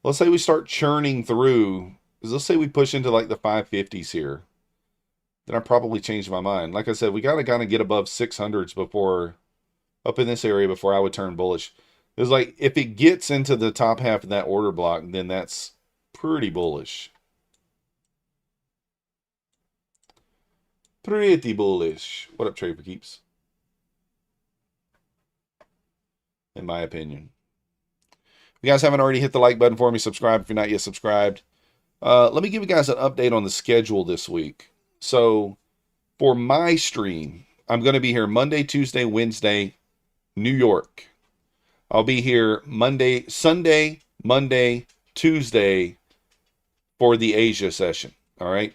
let's say we start churning through. Let's say we push into like the 550s here. Then I probably change my mind. Like I said, we got to kind of get above 600s before, up in this area before I would turn bullish. It's like if it gets into the top half of that order block, then that's pretty bullish. Pretty bullish. What up, Trade for Keeps? In my opinion. If you guys haven't already hit the like button for me, subscribe if you're not yet subscribed. Let me give you guys an update on the schedule this week. So for my stream, I'm going to be here Monday, Tuesday, Wednesday, New York. I'll be here Sunday, Monday, Tuesday for the Asia session. All right.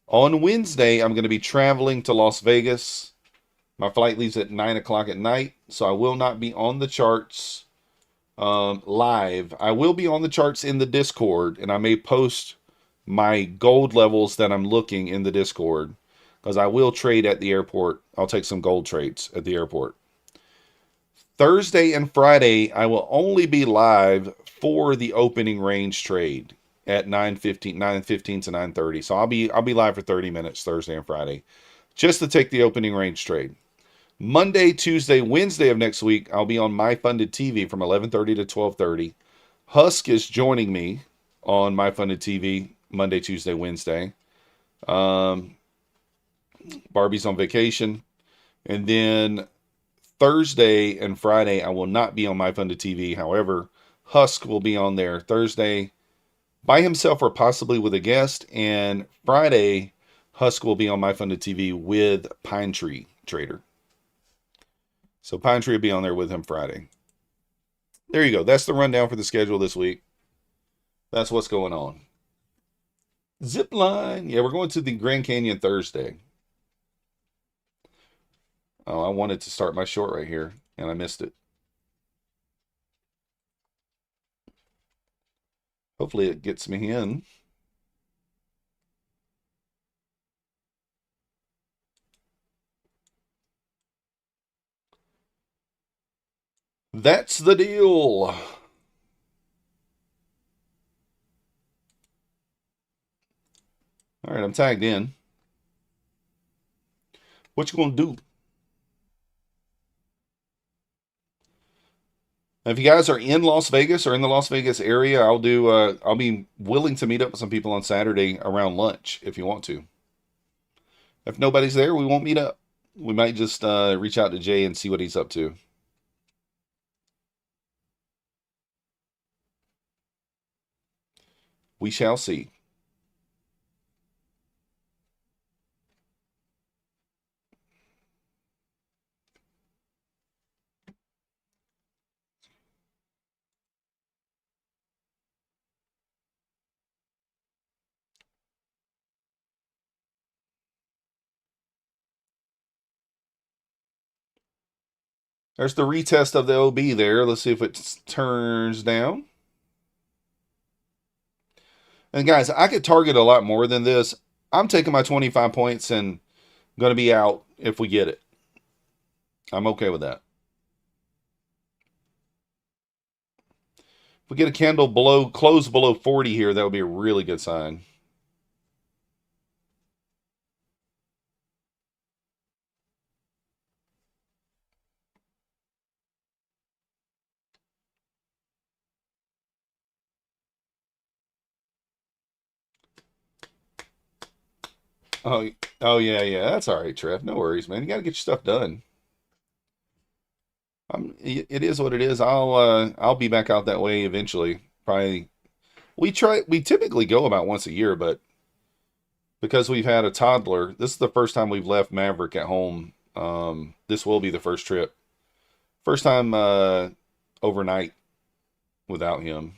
On Wednesday, I'm going to be traveling to Las Vegas. My flight leaves at 9 o'clock at night, so I will not be on the charts live. I will be on the charts in the Discord, and I may post my gold levels that I'm looking in the Discord, because I will trade at the airport. I'll take some gold trades at the airport. Thursday and Friday, I will only be live for the opening range trade at 9:15 to 9:30. So I'll be live for 30 minutes Thursday and Friday, just to take the opening range trade. Monday, Tuesday, Wednesday of next week, I'll be on My Funded TV from 11:30 to 12:30. Husk is joining me on My Funded TV Monday, Tuesday, Wednesday. Barbie's on vacation. And then Thursday and Friday, I will not be on My Funded TV. However, Husk will be on there Thursday by himself or possibly with a guest. And Friday, Husk will be on My Funded TV with Pine Tree Trader. So Pine Tree will be on there with him Friday. There you go. That's the rundown for the schedule this week. That's what's going on. Zipline. Yeah, we're going to the Grand Canyon Thursday. Oh, I wanted to start my short right here, and I missed it. Hopefully it gets me in. That's the deal. All right, I'm tagged in. What you gonna do? If you guys are in Las Vegas or in the Las Vegas area, I'll be willing to meet up with some people on Saturday around lunch if you want to. If nobody's there, we won't meet up. We might just reach out to Jay and see what he's up to. We shall see. There's the retest of the OB there. Let's see if it turns down. And guys, I could target a lot more than this. I'm taking my 25 points and going to be out if we get it. I'm okay with that. If we get a candle below, close below 40 here, that would be a really good sign. Oh yeah. That's all right, Trev. No worries, man. You got to get your stuff done. It is what it is. I'll be back out that way eventually. Probably we typically go about once a year, but because we've had a toddler, this is the first time we've left Maverick at home. This will be the first trip. First time overnight without him.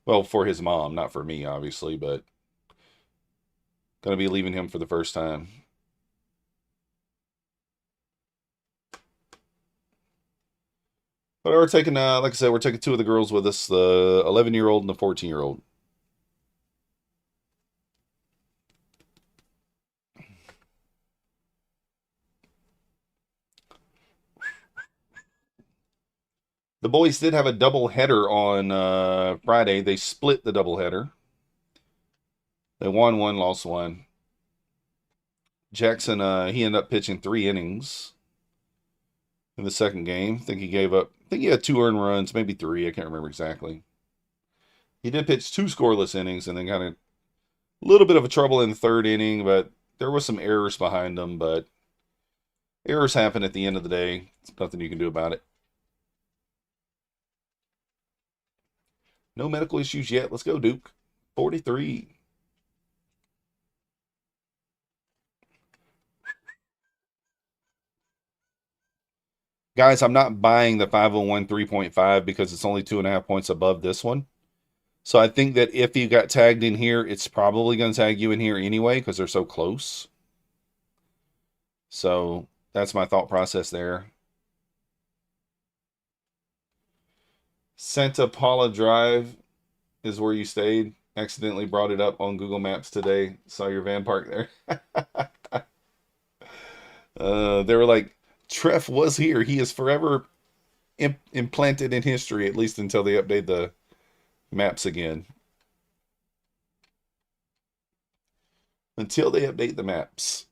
Well, for his mom, not for me, obviously, but gonna be leaving him for the first time. But we're taking, like I said, we're taking two of the girls with us, the 11-year-old and the 14-year-old. The boys did have a double header on Friday. They split the double header. They won one, lost one. Jackson, he ended up pitching 3 innings in the second game. I think he gave up, I think he had 2 earned runs, maybe 3. I can't remember exactly. He did pitch 2 scoreless innings and then got a little bit of a trouble in the third inning, but there was some errors behind them. But errors happen at the end of the day. There's nothing you can do about it. No medical issues yet. Let's go, Duke. 43. Guys, I'm not buying the 501 3.5 because it's only 2.5 points above this one. So I think that if you got tagged in here, it's probably going to tag you in here anyway because they're so close. So that's my thought process there. Santa Paula Drive is where you stayed. Accidentally brought it up on Google Maps today. Saw your van park there. They were like, Treff was here. He is forever implanted in history, at least until they update the maps again. Until they update the maps.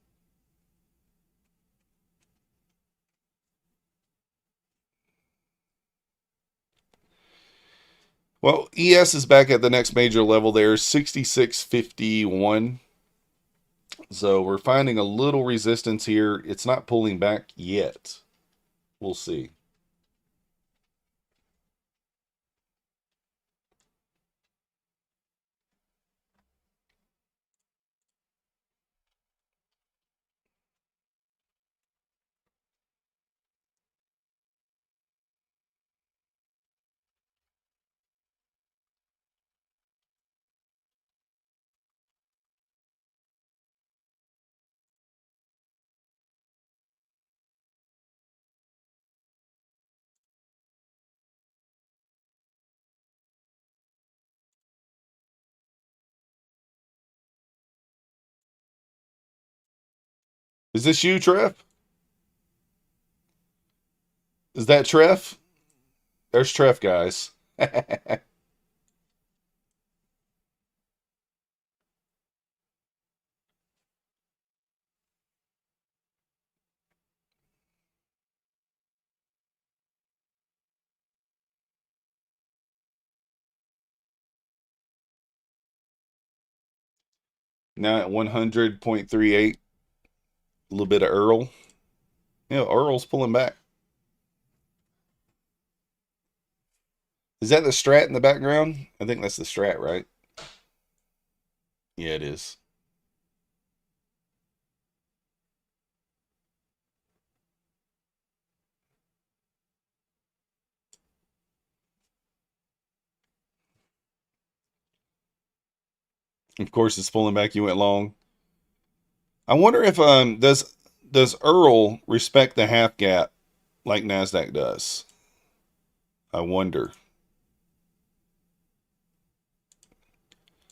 Well, ES is back at the next major level there, 66.51. So we're finding a little resistance here. It's not pulling back yet. We'll see. Is this you, Treff? Is that Treff? There's Treff, guys. Now at 100.38. A little bit of Earl. Yeah, Earl's pulling back. Is that the strat in the background? I think that's the strat, right? Yeah, it is. Of course, it's pulling back. You went long. I wonder if does Earl respect the half gap like Nasdaq does? I wonder.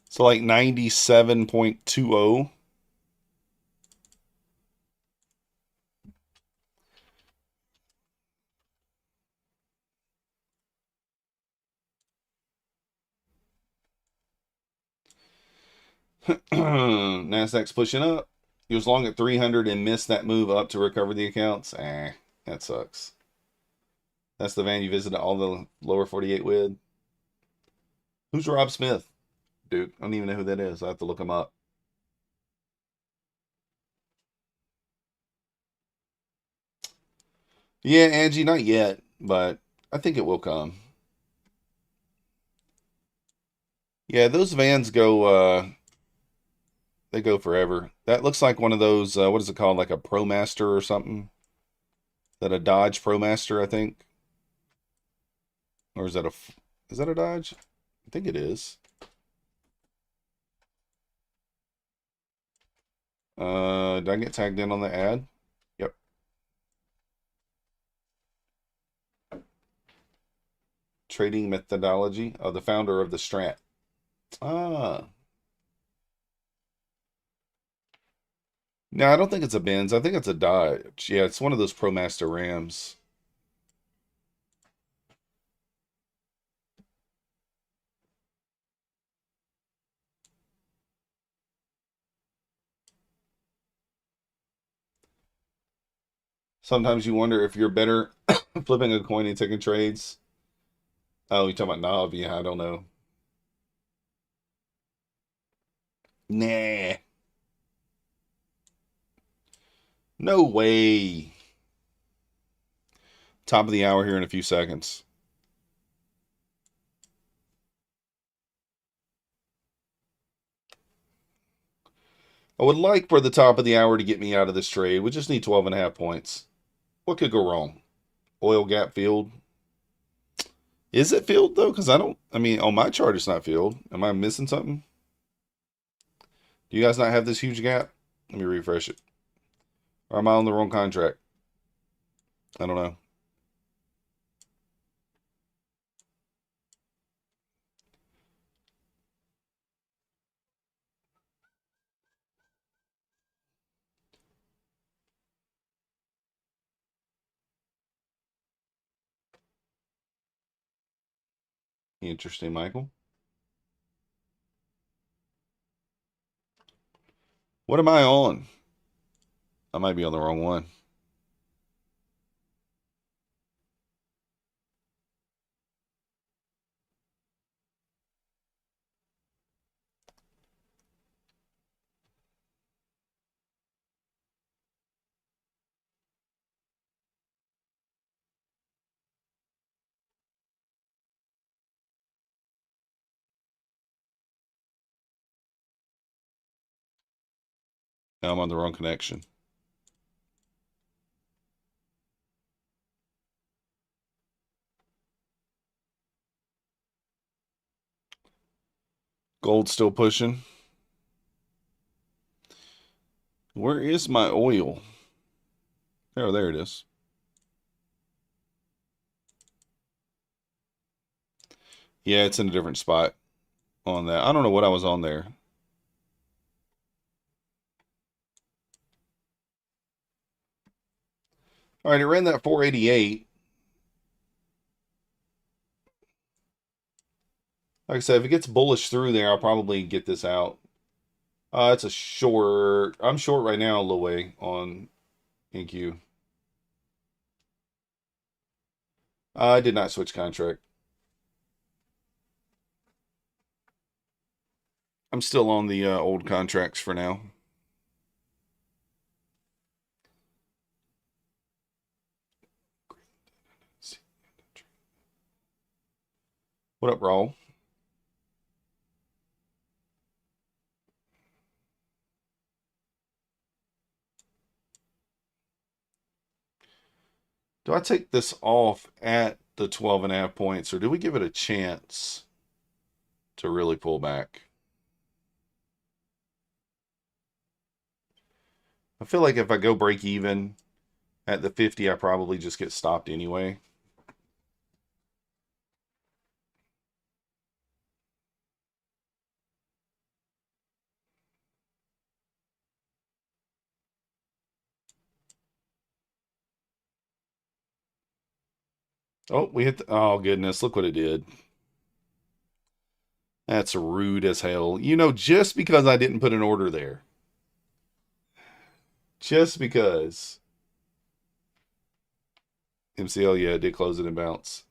So like 97.20. Nasdaq's pushing up. He was long at 300 and missed that move up to recover the accounts. That sucks. That's the van you visited all the lower 48 with. Who's Rob Smith? Dude, I don't even know who that is. I have to look him up. Yeah, Angie, not yet, but I think it will come. Yeah, those vans go they go forever. That looks like one of those what is it called? Like a ProMaster or something? That a Dodge ProMaster, I think. Or is that a Dodge? I think it is. Did I get tagged in on the ad? Yep. Trading methodology of the founder of the Strat. Ah. No, I don't think it's a Benz. I think it's a Dodge. Yeah, it's one of those ProMaster Rams. Sometimes you wonder if you're better flipping a coin and taking trades. Oh, you talking about Nav? Yeah, I don't know. Nah. No way. Top of the hour here in a few seconds. I would like for the top of the hour to get me out of this trade. We just need 12.5 points. What could go wrong? Oil gap filled. Is it filled though? Because I mean, on my chart it's not filled. Am I missing something? Do you guys not have this huge gap? Let me refresh it. Or am I on the wrong contract? I don't know. Interesting, Michael. What am I on? I might be on the wrong one. Now I'm on the wrong connection. Gold still pushing. Where is my oil? Oh, there it is. Yeah, it's in a different spot on that. I don't know what I was on there. All right, it ran that 488. Like I said, if it gets bullish through there, I'll probably get this out. It's a short. I'm short right now, low way on NQ. I did not switch contract. I'm still on the old contracts for now. What up, Raul? Do I take this off at the 12.5 points, or do we give it a chance to really pull back? I feel like if I go break even at the 50, I probably just get stopped anyway. Oh, we hit the, oh goodness, look what it did. That's rude as hell. You know, just because I didn't put an order there. Just because. MCL, yeah, it did close it and bounce.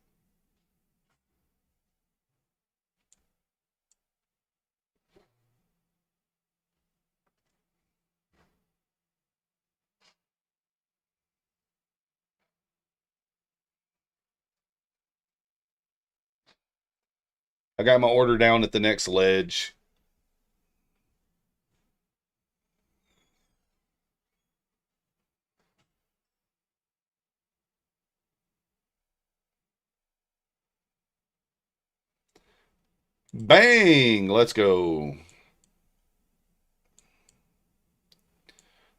I got my order down at the next ledge. Bang! Let's go.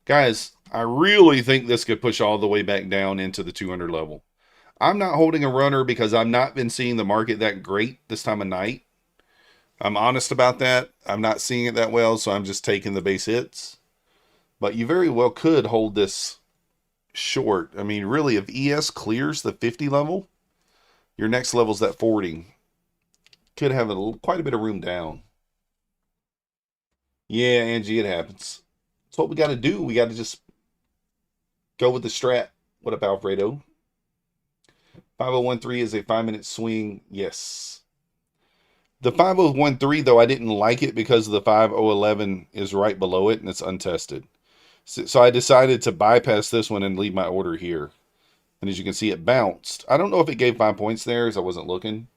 Guys, I really think this could push all the way back down into the 200 level. I'm not holding a runner because I've not been seeing the market that great this time of night. I'm honest about that. I'm not seeing it that well, so I'm just taking the base hits. But you very well could hold this short. I mean, really, if ES clears the 50 level, your next level's that 40. Could have quite a bit of room down. Yeah, Angie, it happens. That's what we got to do. We got to just go with the strat. What up, Alfredo? 5013 is a 5-minute swing. Yes. The 5013, though, I didn't like it because the 5011 is right below it and it's untested. So I decided to bypass this one and leave my order here. And as you can see, it bounced. I don't know if it gave 5 points there as I wasn't looking,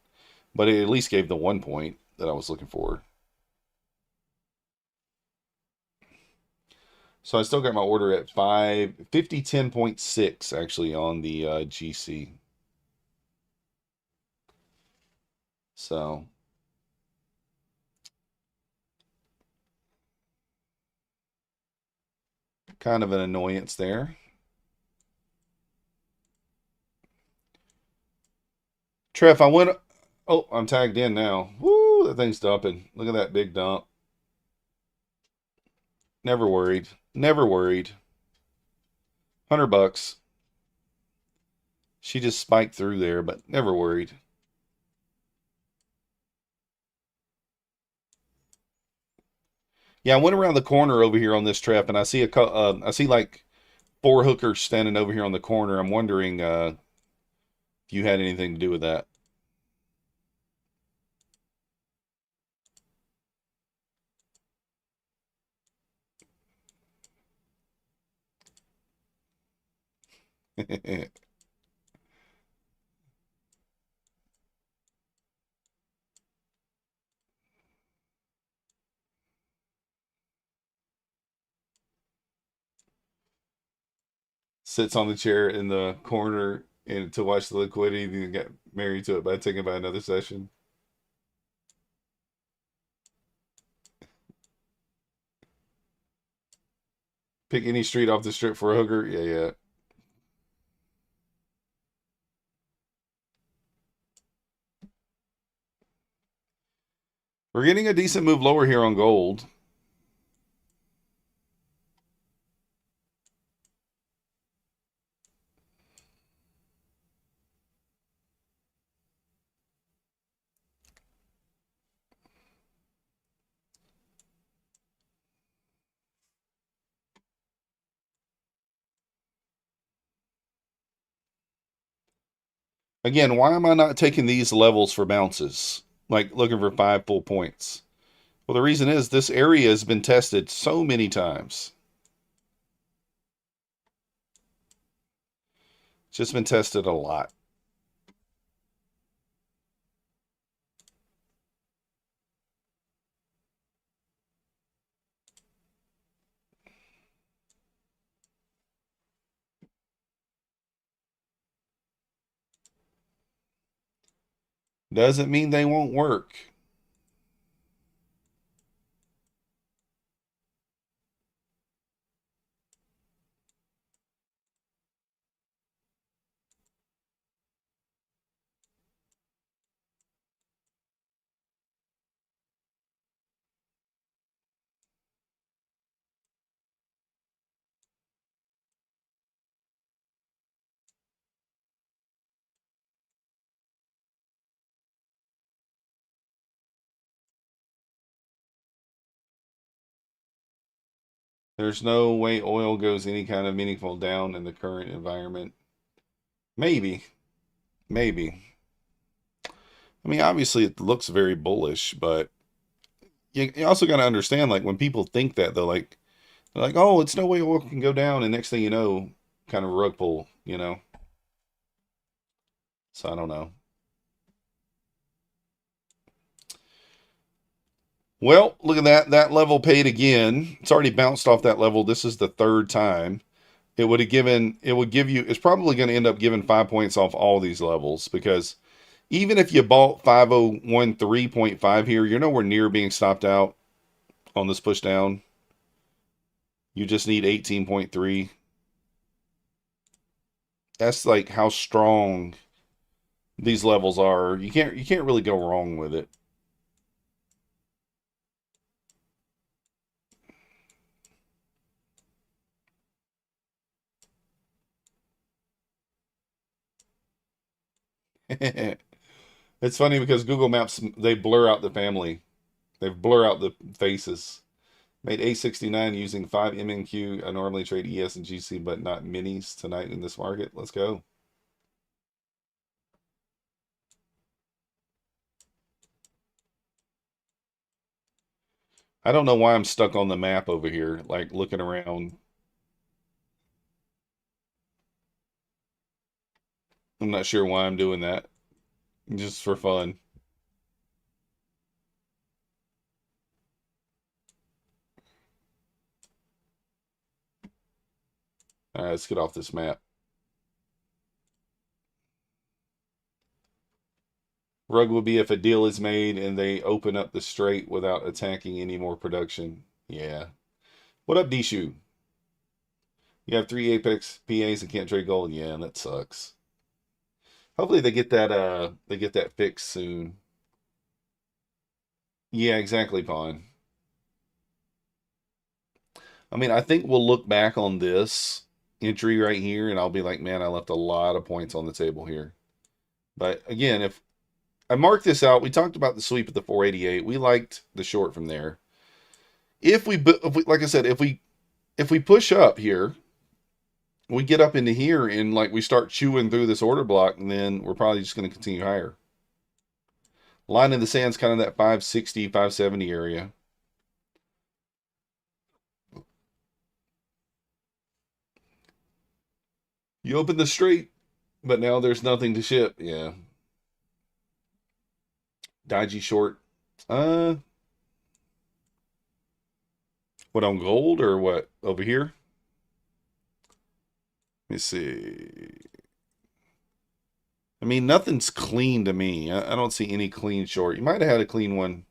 but it at least gave the 1 point that I was looking for. So I still got my order at 5010.6 actually on the GC. So kind of an annoyance there. Trev, I went. Oh, I'm tagged in now. Woo, that thing's dumping. Look at that big dump. Never worried. Never worried. $100. She just spiked through there, but never worried. Yeah, I went around the corner over here on this trap, and I see I see like 4 hookers standing over here on the corner. I'm wondering if you had anything to do with that. Sits on the chair in the corner and to watch the liquidity, and get married to it by taking by another session. Pick any street off the strip for a hooker. Yeah, yeah. We're getting a decent move lower here on gold. Again, why am I not taking these levels for bounces? Like looking for 5 full points. Well, the reason is this area has been tested so many times. It's just been tested a lot. Doesn't mean they won't work. There's no way oil goes any kind of meaningful down in the current environment. Maybe. Maybe. I mean, obviously it looks very bullish, but you also got to understand, like, when people think that, they're like, oh, it's no way oil can go down, and next thing you know, kind of rug pull, you know? So I don't know. Well, look at that. That level paid again. It's already bounced off that level. This is the third time. It would give you, it's probably going to end up giving 5 points off all these levels, because even if you bought 5013.5 here, you're nowhere near being stopped out on this push down. You just need 18.3. That's like how strong these levels are. You can't really go wrong with it. It's funny because Google Maps, they blur out the family. They blur out the faces. Made A69 using 5 MNQ. I normally trade ES and GC, but not minis tonight in this market. Let's go. I don't know why I'm stuck on the map over here, like looking around. I'm not sure why I'm doing that. Just for fun. All right, let's get off this map. Rug will be if a deal is made and they open up the straight without attacking any more production. Yeah. What up, Dishu? You have 3 Apex PAs and can't trade gold? Yeah, that sucks. Hopefully they get that fixed soon. Yeah, exactly, Pawn. I mean, I think we'll look back on this entry right here and I'll be like, man, I left a lot of points on the table here. But again, if I mark this out, we talked about the sweep at the 488. We liked the short from there. If we like I said, if we push up here, we get up into here and like we start chewing through this order block, and then we're probably just going to continue higher. Line in the sand's kind of that 560, 570 area. You open the straight, but now there's nothing to ship. Yeah. Dodgy short. What, on gold or what? Over here? Let me see. I mean, nothing's clean to me. I don't see any clean short. You might have had a clean one.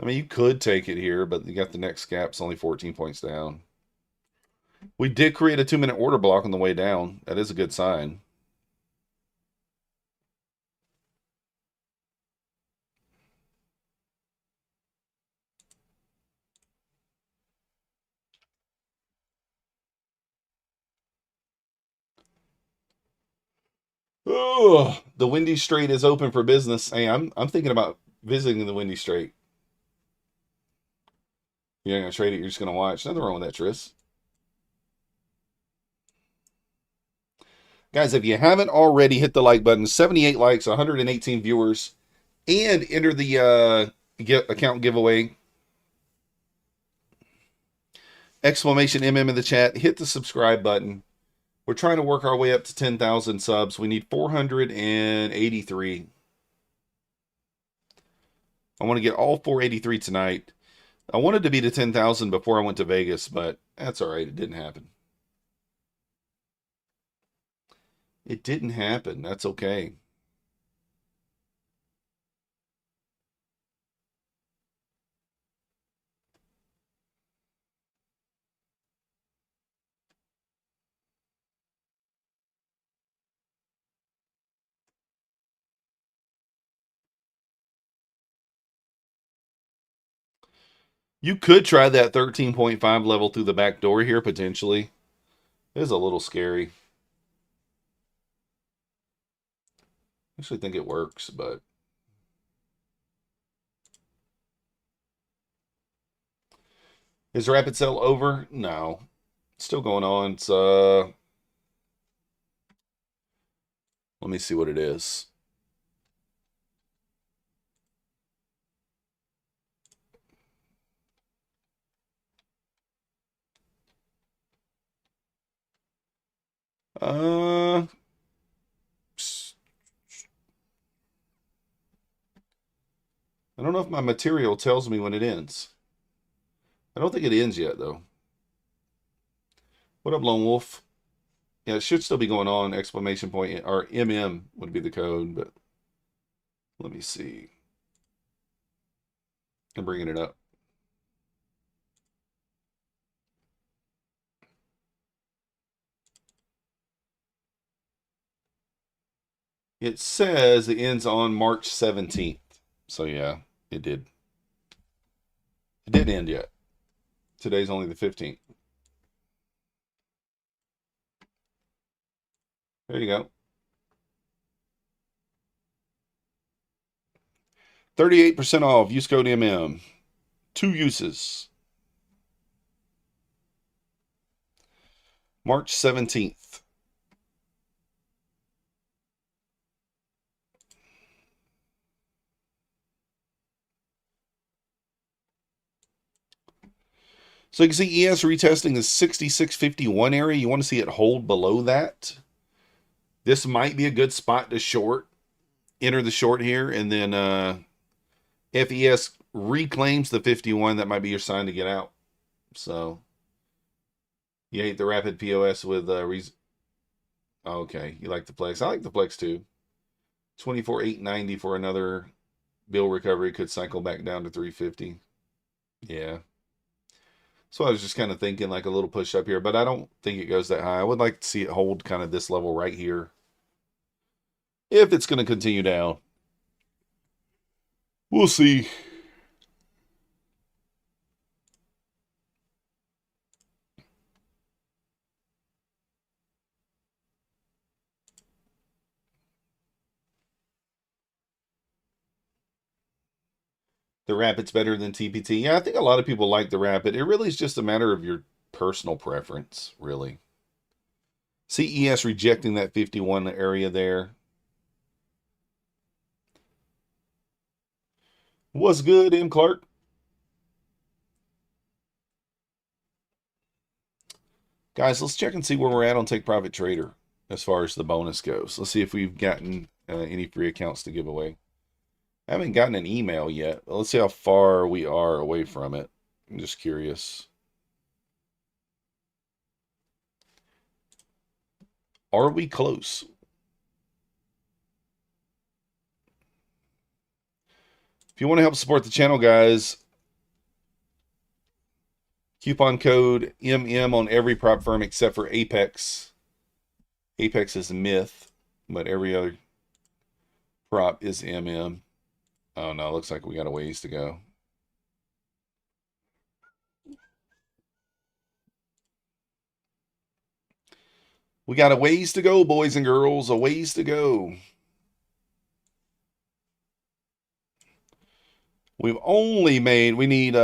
I mean, you could take it here, but you got the next gap's only 14 points down. We did create a 2-minute order block on the way down. That is a good sign. Oh, the Windy Strait is open for business. Hey, I'm thinking about visiting the Windy Strait. You're not gonna trade it. You're just gonna watch. Nothing wrong with that, Tris. Guys, if you haven't already, hit the like button. 78 likes, 118 viewers, and enter the account giveaway. Exclamation MM in the chat. Hit the subscribe button. We're trying to work our way up to 10,000 subs. We need 483. I want to get all 483 tonight. I wanted to be to 10,000 before I went to Vegas, but that's all right. It didn't happen. It didn't happen. That's okay. You could try that 13.5 level through the back door here, potentially. It is a little scary. I actually think it works, but... Is rapid sell over? No. It's still going on. It's, let me see what it is. I don't know if my material tells me when it ends. I don't think it ends yet, though. What up, Lone Wolf? Yeah, it should still be going on. Exclamation point, or MM would be the code, but let me see. I'm bringing it up. It says it ends on March 17th. So yeah, it did. It didn't end yet. Today's only the 15th. There you go. 38% off. Use code MM. 2 uses. March 17th. So you can see ES retesting the 66.51 area. You want to see it hold below that. This might be a good spot to short. Enter the short here, and then if ES reclaims the 51, that might be your sign to get out. So you hate the rapid POS with okay, you like the Plex. I like the Plex too. 24,890 for another bill recovery, could cycle back down to 350. Yeah. So I was just kind of thinking like a little push up here, but I don't think it goes that high. I would like to see it hold kind of this level right here if it's going to continue down. We'll see. The Rapid's better than TPT. Yeah, I think a lot of people like the Rapid. It really is just a matter of your personal preference, really. CES rejecting that 51 area there. What's good, M. Clark? Guys, let's check and see where we're at on Take Profit Trader as far as the bonus goes. Let's see if we've gotten any free accounts to give away. I haven't gotten an email yet. Let's see how far we are away from it. I'm just curious. Are we close? If you want to help support the channel, guys, coupon code MM on every prop firm except for Apex. Apex is a myth, but every other prop is MM. Oh no, looks like we got a ways to go. We got a ways to go, boys and girls, a ways to go. We've only made, we need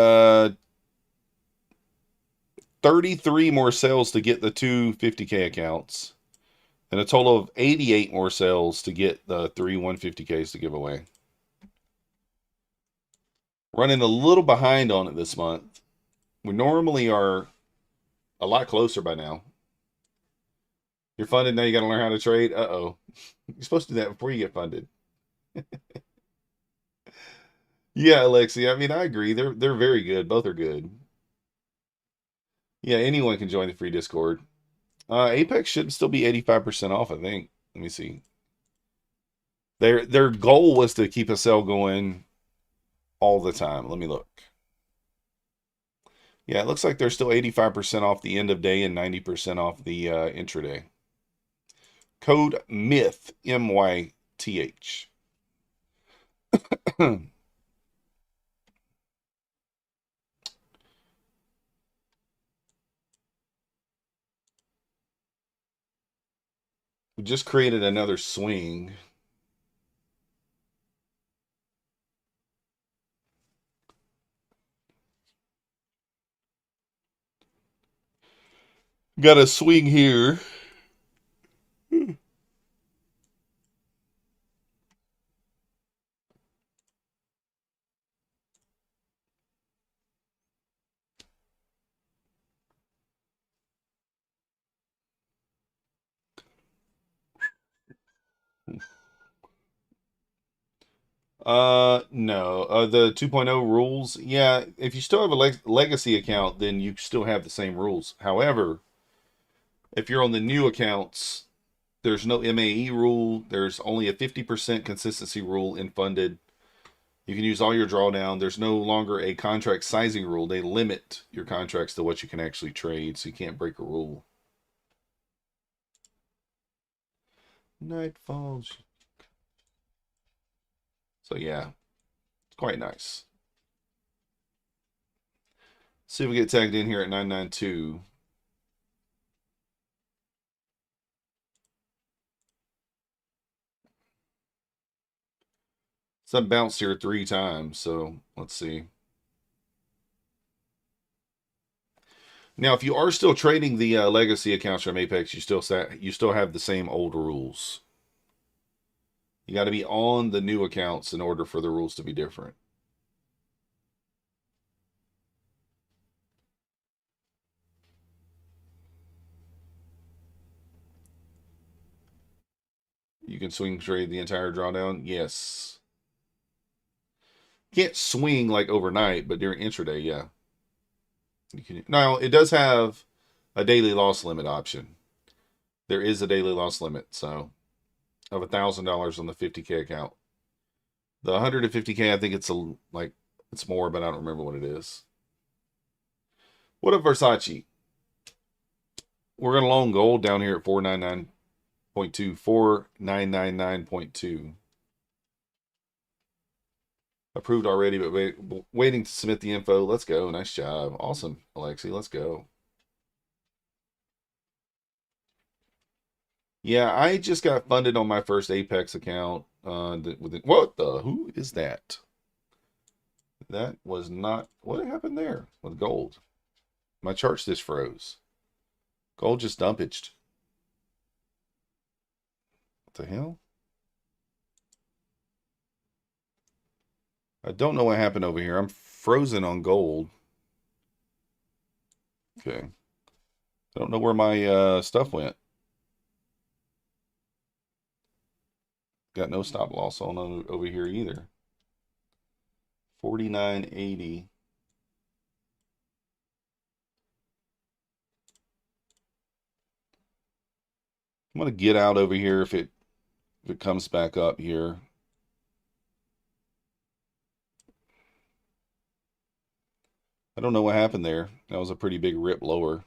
33 more sales to get the two 50K accounts, and a total of 88 more sales to get the 3 150Ks to give away. Running a little behind on it this month. We normally are a lot closer by now. You're funded, now you got to learn how to trade. Uh-oh. You're supposed to do that before you get funded. Yeah, Alexi. I mean, I agree. They're very good. Both are good. Yeah, anyone can join the free Discord. Apex should still be 85% off, I think. Let me see. Their goal was to keep a sale going all the time. Let me look. Yeah, it looks like they're still 85% off the end of day and 90% off the intraday. Code MYTH, M-Y-T-H. We just created another swing. Got a swing here. No. The 2.0 rules, yeah, if you still have a legacy account, then you still have the same rules. However, if you're on the new accounts, there's no MAE rule. There's only a 50% consistency rule in funded. You can use all your drawdown. There's no longer a contract sizing rule. They limit your contracts to what you can actually trade, so you can't break a rule. Night falls. So yeah, it's quite nice. See if we get tagged in here at 992. So I bounced here 3 times, so let's see. Now, if you are still trading the legacy accounts from Apex, you still have the same old rules. You got to be on the new accounts in order for the rules to be different. You can swing trade the entire drawdown. Yes. Can't swing like overnight, but during intraday, yeah. You can. Now, it does have a daily loss limit option. There is a daily loss limit, so of $1,000 on the 50K account. The 150K, I think it's more, but I don't remember what it is. What up, Versace? We're gonna long gold down here at 499.2, 4999.2. Approved already, but waiting to submit the info. Let's go. Nice job. Awesome, Alexi. Let's go. Yeah, I just got funded on my first Apex account. What the? Who is that? That was not. What happened there with gold? My charts just froze. Gold just dumpaged. What the hell? I don't know what happened over here. I'm frozen on gold. Okay. I don't know where my stuff went. Got no stop loss on over here either. 49.80. I'm gonna get out over here if it comes back up here. I don't know what happened there. That was a pretty big rip lower.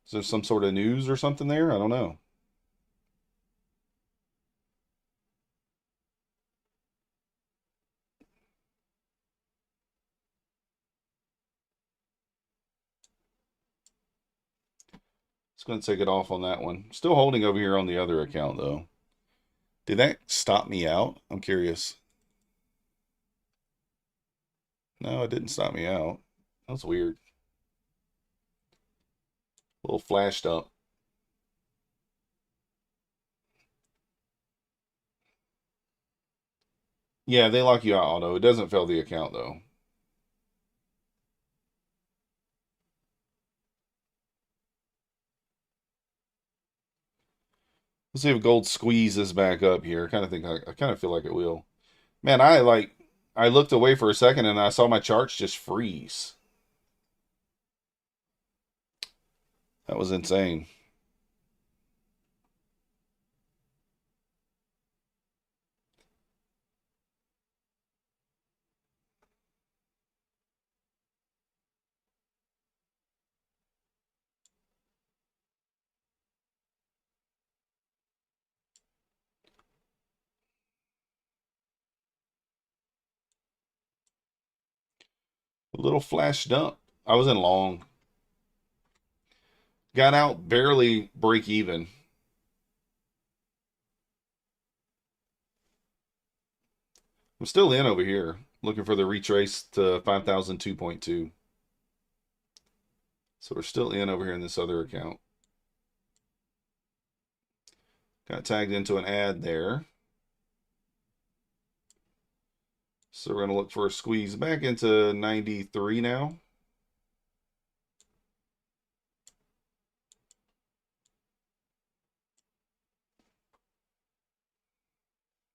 Is there some sort of news or something there? I don't know. Just going to take it off on that one. Still holding over here on the other account, though. Did that stop me out? I'm curious. No, it didn't stop me out. That was weird. A little flashed up. Yeah, they lock you out auto. It doesn't fail the account, though. Let's see if gold squeezes back up here. I kind of feel like it will. Man, I looked away for a second and I saw my charts just freeze. That was insane. A little flash dump. I was in long. Got out barely break even. I'm still in over here, looking for the retrace to 5,002.2. So we're still in over here in this other account. Got tagged into an ad there. So we're going to look for a squeeze back into 93 now.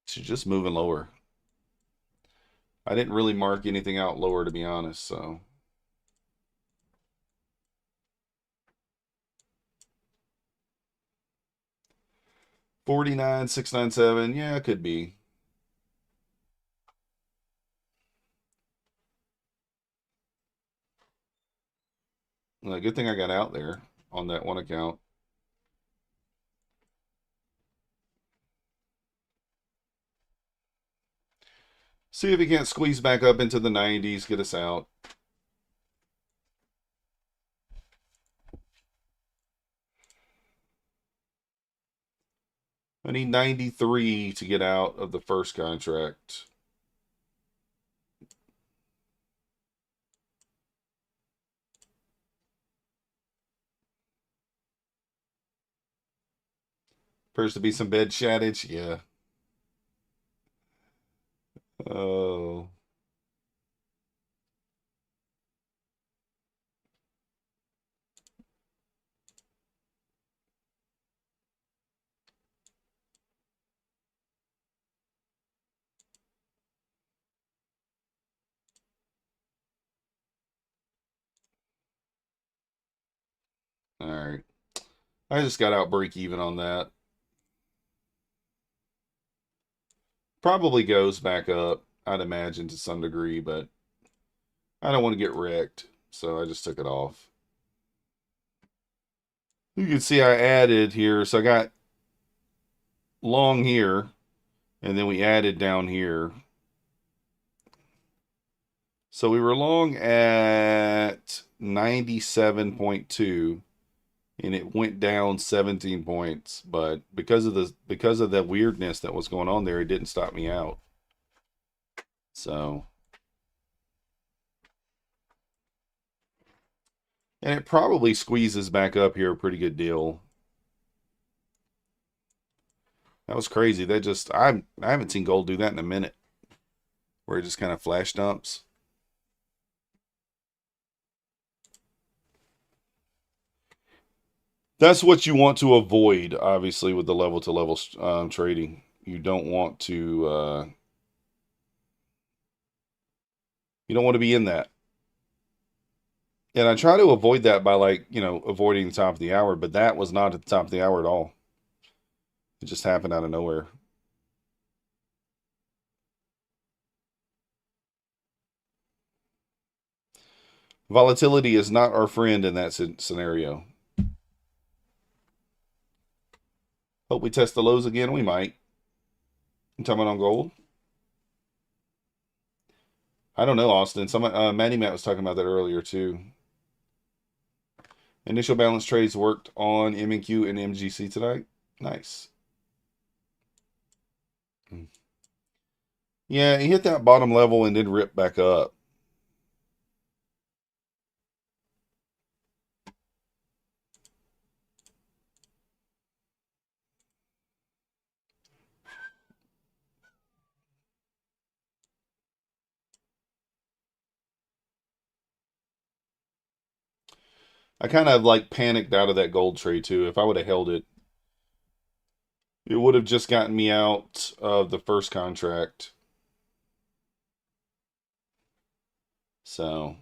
She's just moving lower. I didn't really mark anything out lower, to be honest, so. $49,697, yeah, it could be. Well, good thing I got out there on that one account. See if he can't squeeze back up into the 90s, get us out. I need 93 to get out of the first contract. Appears to be some bed shattage, yeah. Oh. All right. I just got out break even on that. Probably goes back up, I'd imagine, to some degree, but I don't want to get wrecked, so I just took it off. You can see I added here, so I got long here, and then we added down here. So we were long at 97.2, and it went down 17 points, but because of the weirdness that was going on there, it didn't stop me out. So, and it probably squeezes back up here a pretty good deal. That was crazy. That just I haven't seen gold do that in a minute, where it just kind of flash dumps. That's what you want to avoid, obviously, with the level to level trading. You don't want to be in that. And I try to avoid that by, like, avoiding the top of the hour, but that was not at the top of the hour at all. It just happened out of nowhere. Volatility is not our friend in that scenario. Hope we test the lows again. We might. You talking about on gold? I don't know, Austin. Manny Matt was talking about that earlier too. Initial balance trades worked on MNQ and MGC tonight. Nice. Yeah, he hit that bottom level and then ripped back up. I kind of like panicked out of that gold trade too. If I would have held it, it would have just gotten me out of the first contract. So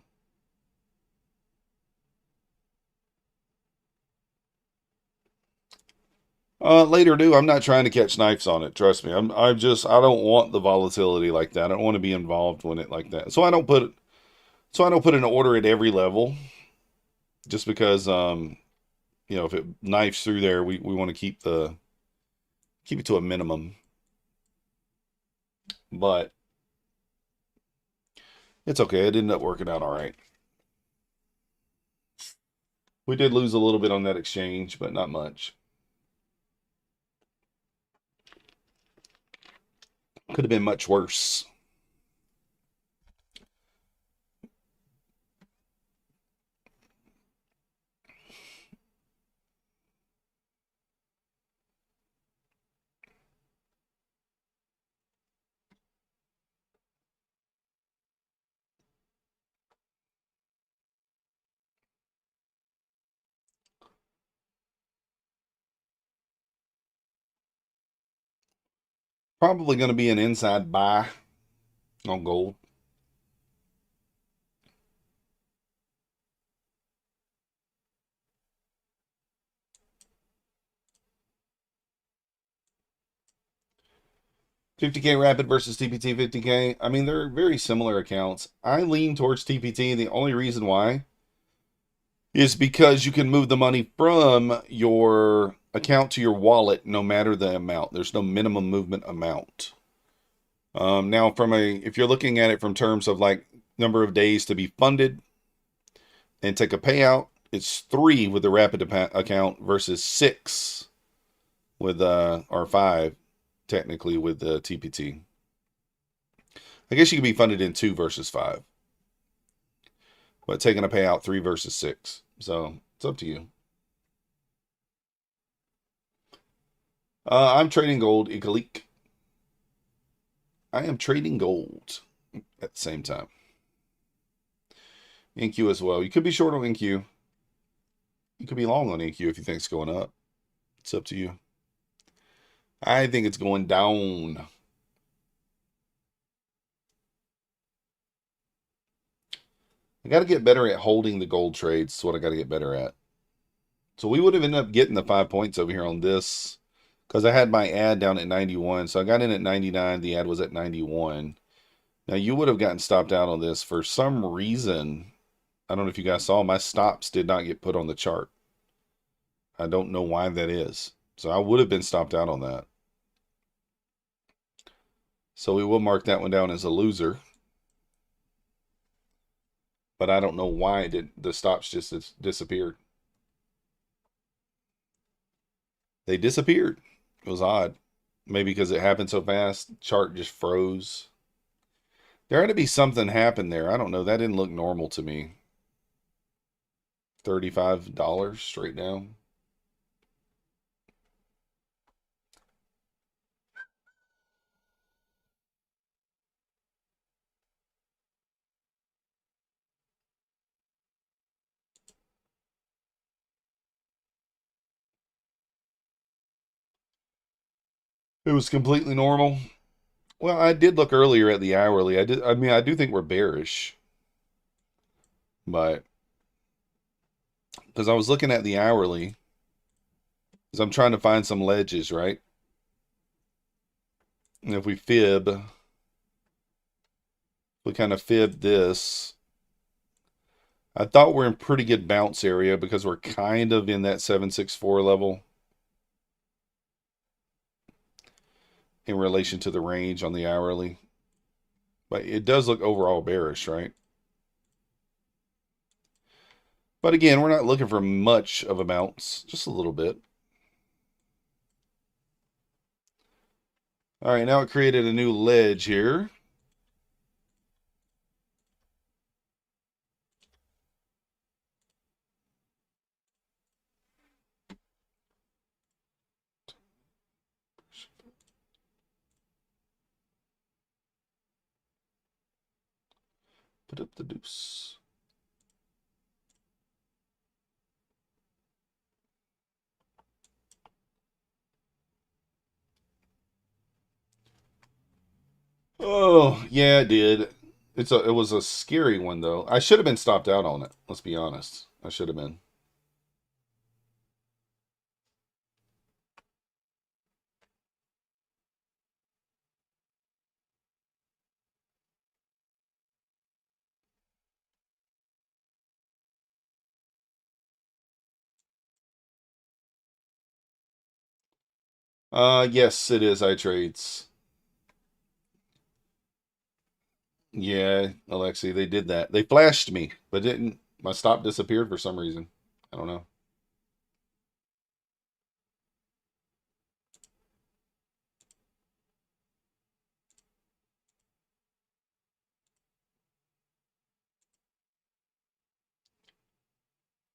later, do. I'm not trying to catch knives on it. Trust me. I don't want the volatility like that. I don't want to be involved in it like that. So I don't put an order at every level, just because if it knifes through there, we want to keep it to a minimum. But it's okay. It ended up working out all right. We did lose a little bit on that exchange, but not much. Could have been much worse. Probably going to be an inside buy on gold. $50K Rapid versus TPT 50K. I mean, they're very similar accounts. I lean towards TPT. The only reason why is because you can move the money from your account to your wallet no matter the amount. There's no minimum movement amount. Now, if you're looking at it from terms of like number of days to be funded and take a payout, it's 3 with the Rapid account versus 6 with or 5 technically with the TPT. I guess you can be funded in 2 versus 5, but taking a payout 3 versus 6. So it's up to you. I'm trading gold, Ikalik. I am trading gold at the same time. NQ as well. You could be short on NQ. You could be long on NQ if you think it's going up. It's up to you. I think it's going down. I got to get better at holding the gold trades. That's what I got to get better at. So we would have ended up getting the 5 points over here on this because I had my ad down at 91. So I got in at 99. The ad was at 91. Now you would have gotten stopped out on this for some reason. I don't know if you guys saw, my stops did not get put on the chart. I don't know why that is. So I would have been stopped out on that. So we will mark that one down as a loser. But I don't know why the stops just disappeared. They disappeared. It was odd. Maybe because it happened so fast, chart just froze. There had to be something happen there. I don't know. That didn't look normal to me. $35 straight down. It was completely normal. Well, I did look earlier at the hourly. I do think we're bearish. But because I was looking at the hourly, because I'm trying to find some ledges, right? And if we kind of fib this, I thought we're in pretty good bounce area because we're kind of in that 764 level in relation to the range on the hourly. But it does look overall bearish, right? But again, we're not looking for much of a bounce, just a little bit. All right, now it created a new ledge here. Put up the deuce. Oh, yeah, it did. It was a scary one though. I should have been stopped out on it. Let's be honest. I should have been. Yes, it is iTrades. Yeah, Alexi, they did that. They flashed me, but didn't. My stop disappeared for some reason. I don't know.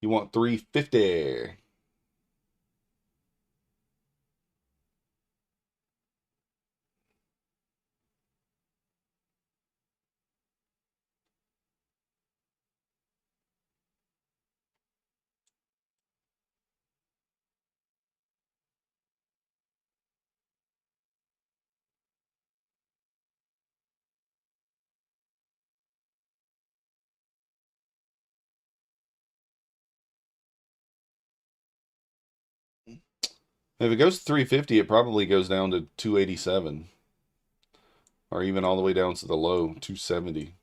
You want 350. If it goes to 350, it probably goes down to 287. Or even all the way down to the low, 270.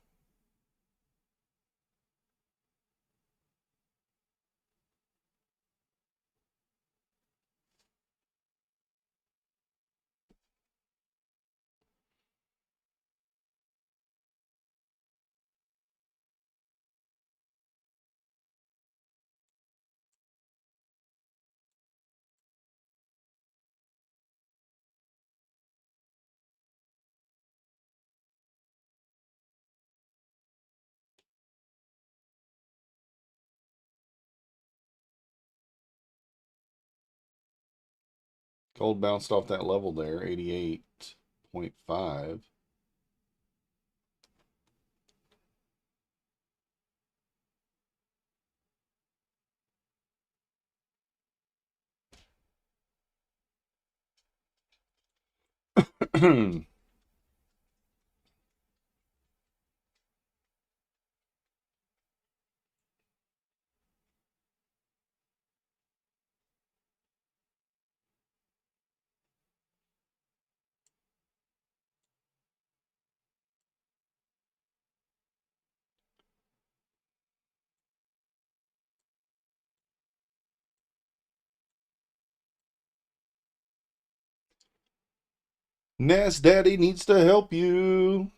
Gold bounced off that level there, 88.5. Nas Daddy needs to help you.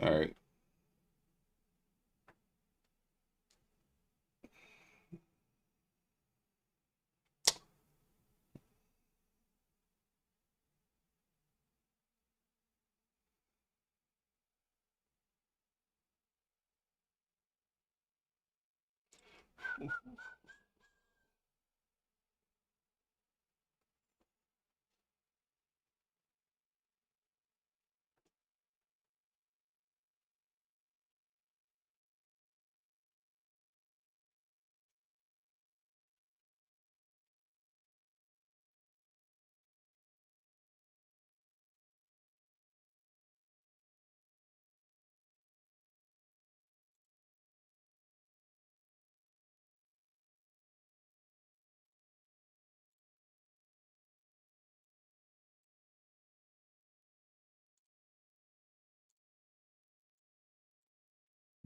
All right.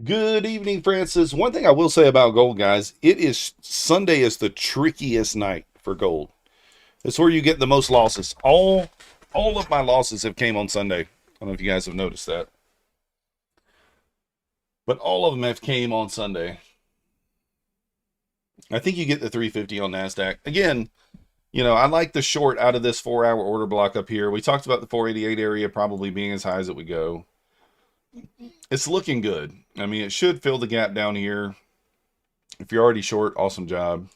Good evening, Francis. One thing I will say about gold, guys, Sunday is the trickiest night for gold. It's where you get the most losses. All of my losses have came on Sunday. I don't know if you guys have noticed that. But all of them have came on Sunday. I think you get the 350 on Nasdaq. Again, I like the short out of this 4-hour order block up here. We talked about the 488 area probably being as high as it would go. It's looking good. I mean, it should fill the gap down here. If you're already short, awesome job.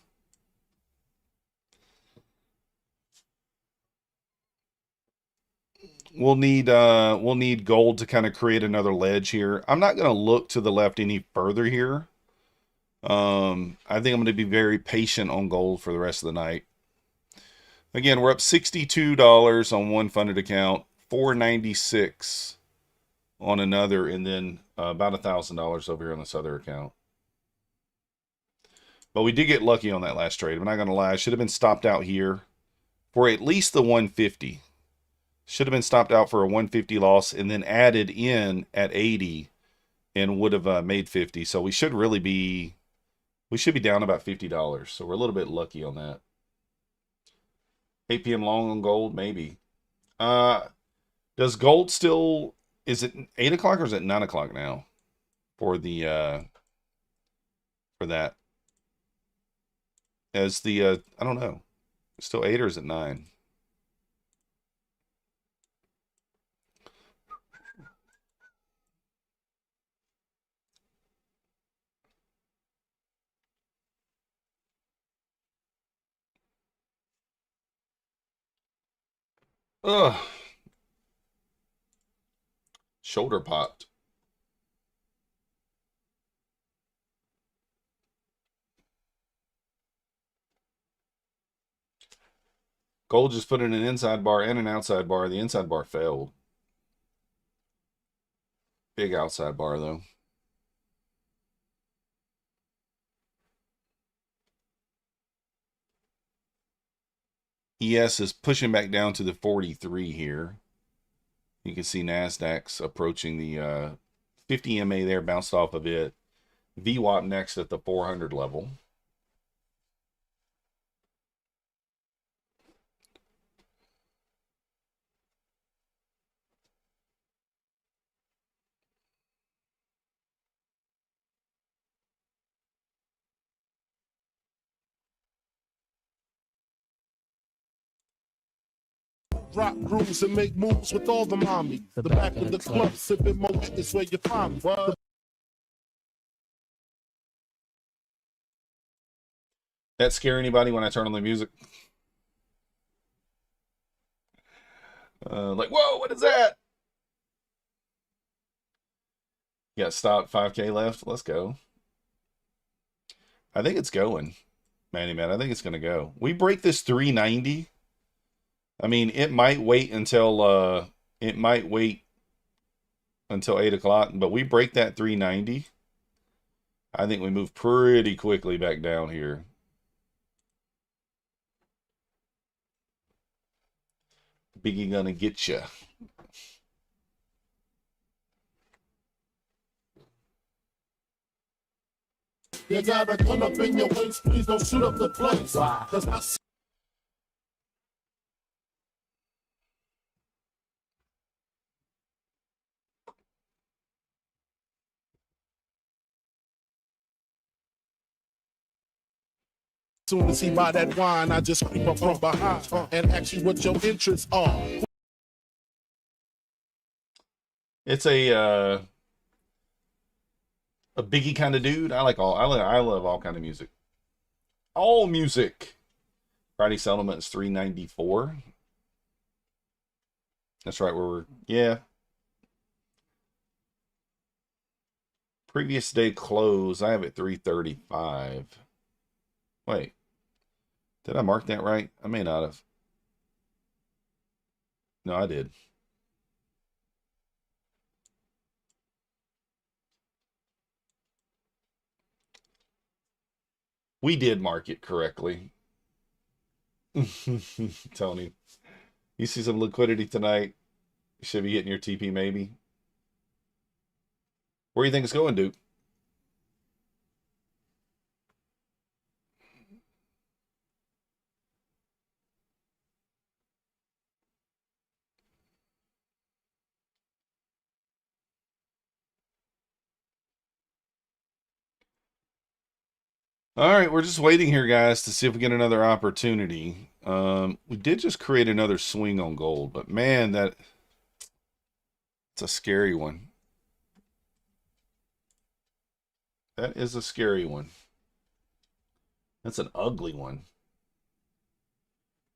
We'll need gold to kind of create another ledge here. I'm not going to look to the left any further here. I think I'm going to be very patient on gold for the rest of the night. Again, we're up $62 on one funded account, $496 on another, and then about $1,000 over here on this other account. But we did get lucky on that last trade. I'm not going to lie. I should have been stopped out here for at least the 150. Should have been stopped out for a 150 loss and then added in at 80 and would have made 50. So we should be down about $50. So we're a little bit lucky on that. 8 p.m. long on gold, maybe. Does gold still Is it 8 o'clock or is it 9 o'clock now for the for that? As the I don't know. It's still 8 or is it 9? Ugh. Shoulder popped. Gold just put in an inside bar and an outside bar. The inside bar failed. Big outside bar, though. ES is pushing back down to the 43 here. You can see Nasdaq's approaching the 50 MA there, bounced off of it. VWAP next at the 400 level. Rock grooves and make moves with all the mommies. The back of the club, sipping mo is where you find me. That scare anybody when I turn on the music? Like, whoa, what is that? Yeah, stop, 5K left. Let's go. I think it's going, Manny man. I think it's gonna go. We break this 390. I mean, it might wait until 8 o'clock, but we break that 390. I think we move pretty quickly back down here. Biggie gonna get you. You got a gun up in your waist, please don't shoot up the place. Cause I see soon as he buy that wine, I just creep up from behind and ask you what your interests are. It's a Biggie kind of dude. I love all kind of music. All music. Friday settlement is 394. That's right, where yeah. Previous day close, I have it 335. Wait. Did I mark that right? I may not have. No, I did. We did mark it correctly. Tony, you see some liquidity tonight. You should be hitting your TP maybe. Where do you think it's going, Duke? All right, we're just waiting here, guys, to see if we get another opportunity. We did just create another swing on gold, but man, it's a scary one. That is a scary one. That's an ugly one.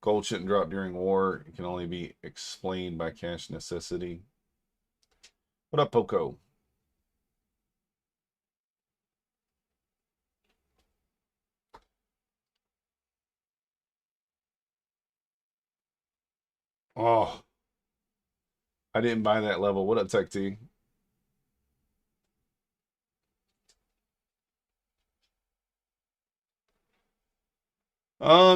Gold shouldn't drop during war. It can only be explained by cash necessity. What up, Poco? Oh, I didn't buy that level. What up, Tech T?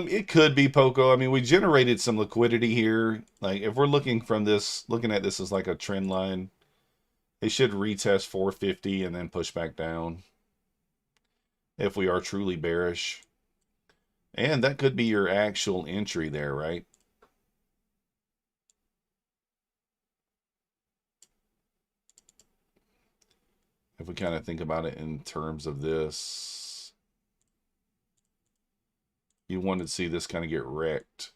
It could be Poco. I mean, we generated some liquidity here. Like, if we're looking at this as like a trend line, it should retest 450 and then push back down if we are truly bearish. And that could be your actual entry there, right? If we kind of think about it in terms of this, you wanted to see this kind of get wrecked.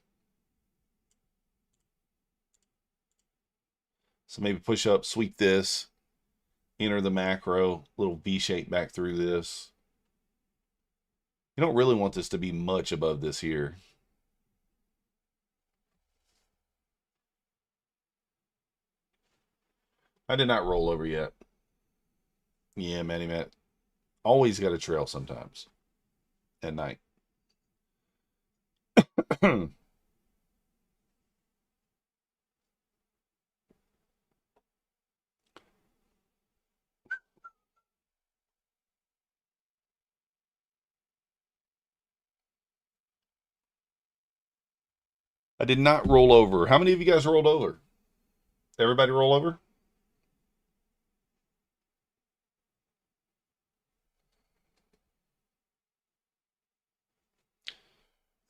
So maybe push up, sweep this, enter the macro, little V shape back through this. You don't really want this to be much above this here. I did not roll over yet. Yeah, Matty Matt. Always got a trail sometimes at night. I did not roll over. How many of you guys rolled over? Everybody roll over?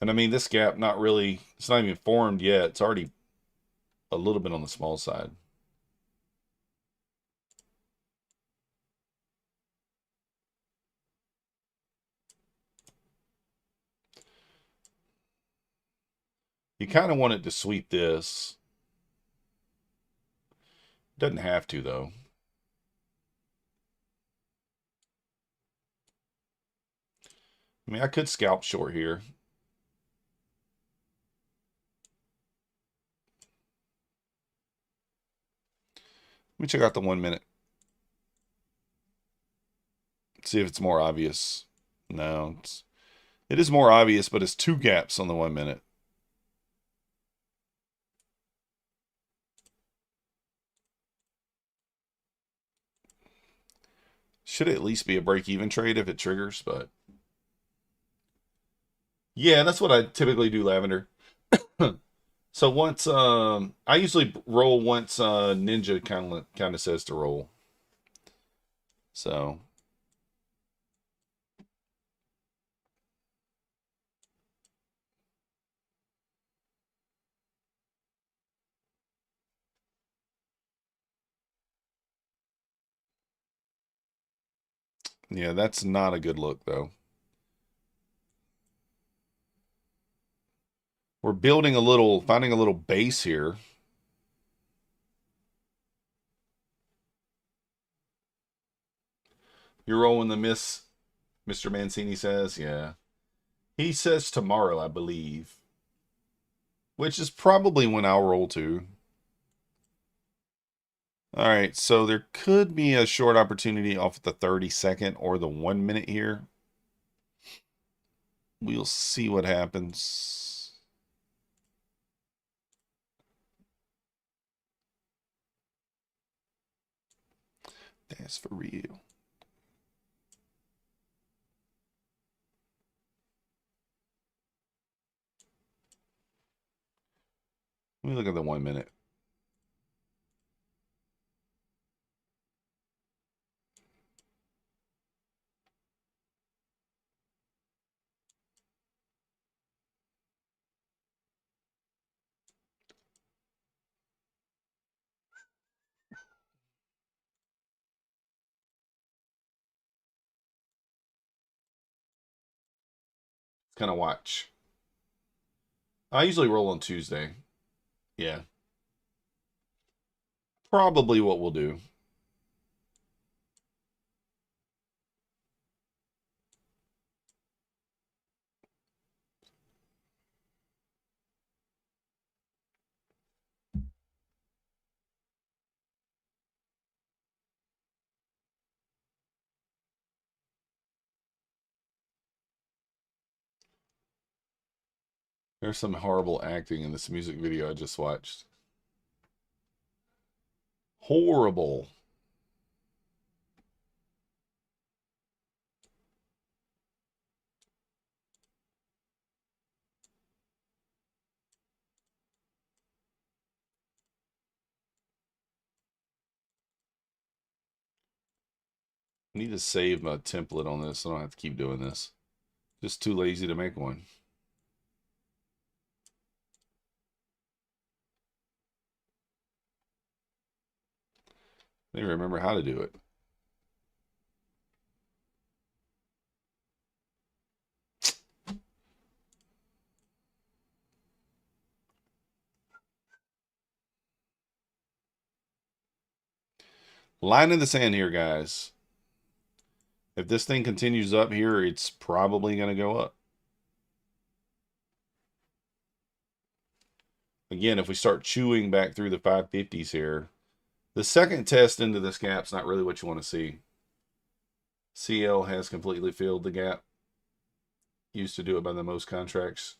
And I mean, this gap, not really, it's not even formed yet. It's already a little bit on the small side. You kind of want it to sweep this. Doesn't have to, though. I mean, I could scalp short here. Let me check out the 1 minute. See if it's more obvious. No, it is more obvious, but it's two gaps on the 1 minute. Should at least be a break-even trade if it triggers, but yeah, that's what I typically do, Lavender. So once I usually roll once Ninja kind of says to roll. So yeah, that's not a good look though. We're building a little, finding a little base here. You're rolling the miss, Mr. Mancini says. Yeah. He says tomorrow, I believe. Which is probably when I'll roll to. All right, so there could be a short opportunity off the 30-second or the 1 minute here. We'll see what happens. That's for real. Let me look at the 1 minute. Kind of watch. I usually roll on Tuesday. Yeah. Probably what we'll do. There's some horrible acting in this music video I just watched. Horrible. I need to save my template on this so I don't have to keep doing this. Just too lazy to make one. I don't even remember how to do it. Line in the sand here, guys. If this thing continues up here, it's probably going to go up. Again, if we start chewing back through the 550s here, the second test into this gap's not really what you want to see. CL has completely filled the gap. Used to do it by the most contracts.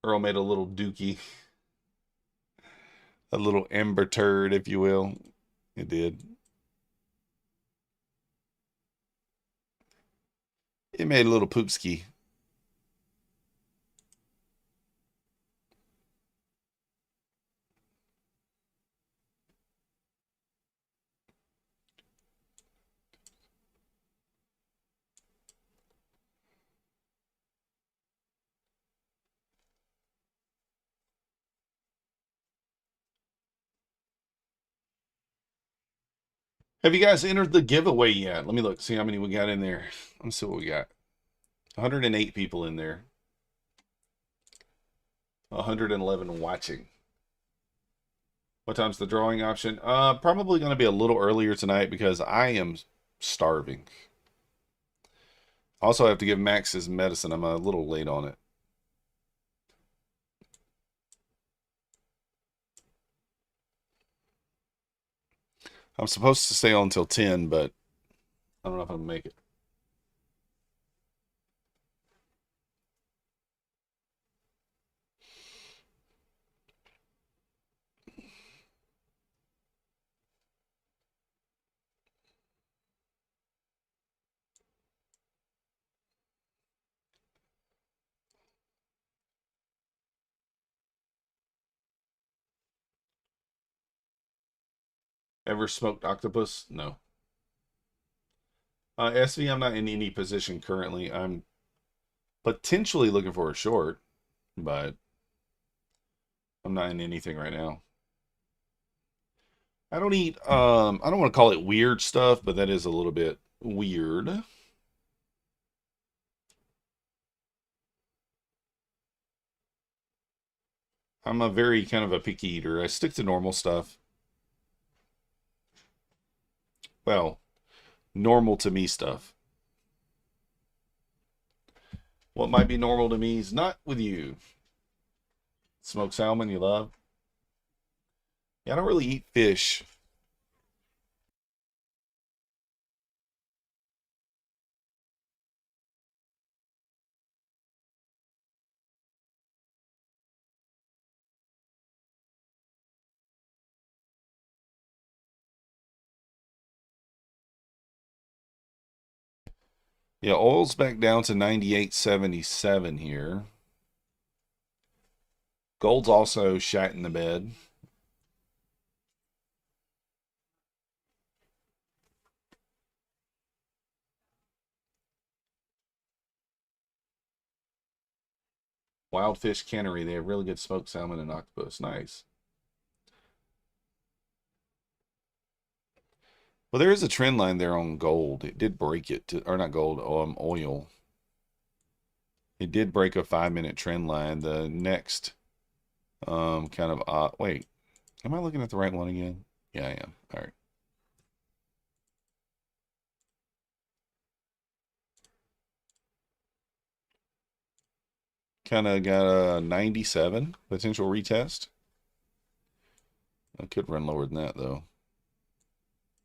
Earl made a little dookie. A little ember turd, if you will. It did. It made a little poopski. Have you guys entered the giveaway yet? Let me look, see how many we got in there. Let's see what we got. 108 people in there. 111 watching. What time's the drawing option? Probably going to be a little earlier tonight because I am starving. Also, I have to give Max his medicine. I'm a little late on it. I'm supposed to stay on until 10, but I don't know if I'm going to make it. Ever smoked octopus? No. SV, I'm not in any position currently. I'm potentially looking for a short, but I'm not in anything right now. I don't eat, I don't want to call it weird stuff, but that is a little bit weird. I'm a very kind of a picky eater. I stick to normal stuff. Well, normal to me stuff. What might be normal to me is not with you. Smoked salmon you love? Yeah, I don't really eat fish. Yeah, oil's back down to 98.77 here. Gold's also shat in the bed. Wildfish Cannery, they have really good smoked salmon and octopus. Nice. Well, there is a trend line there on gold. It did break it, or not gold, oil. It did break a 5-minute trend line. The next kind of, wait, am I looking at the right one again? Yeah, I am. All right. Kind of got a 97 potential retest. I could run lower than that, though.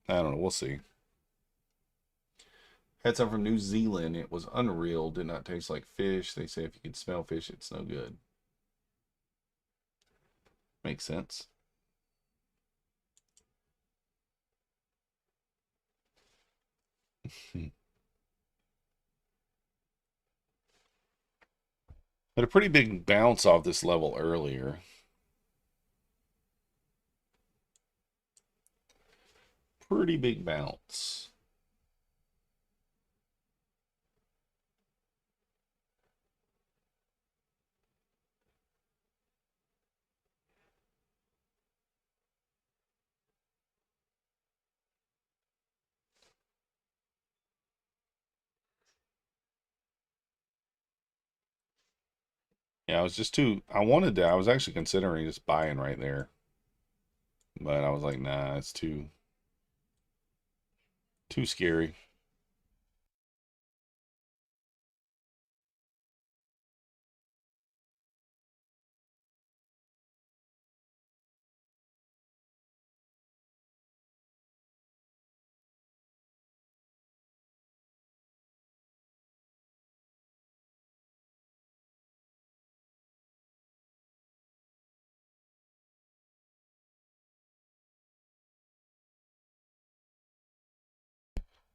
I don't know. We'll see. Had some from New Zealand. It was unreal. Did not taste like fish. They say if you can smell fish, it's no good. Makes sense. Had a pretty big bounce off this level earlier. Pretty big bounce. Yeah, I was just too, I was actually considering just buying right there. But I was like, nah, it's too Too scary.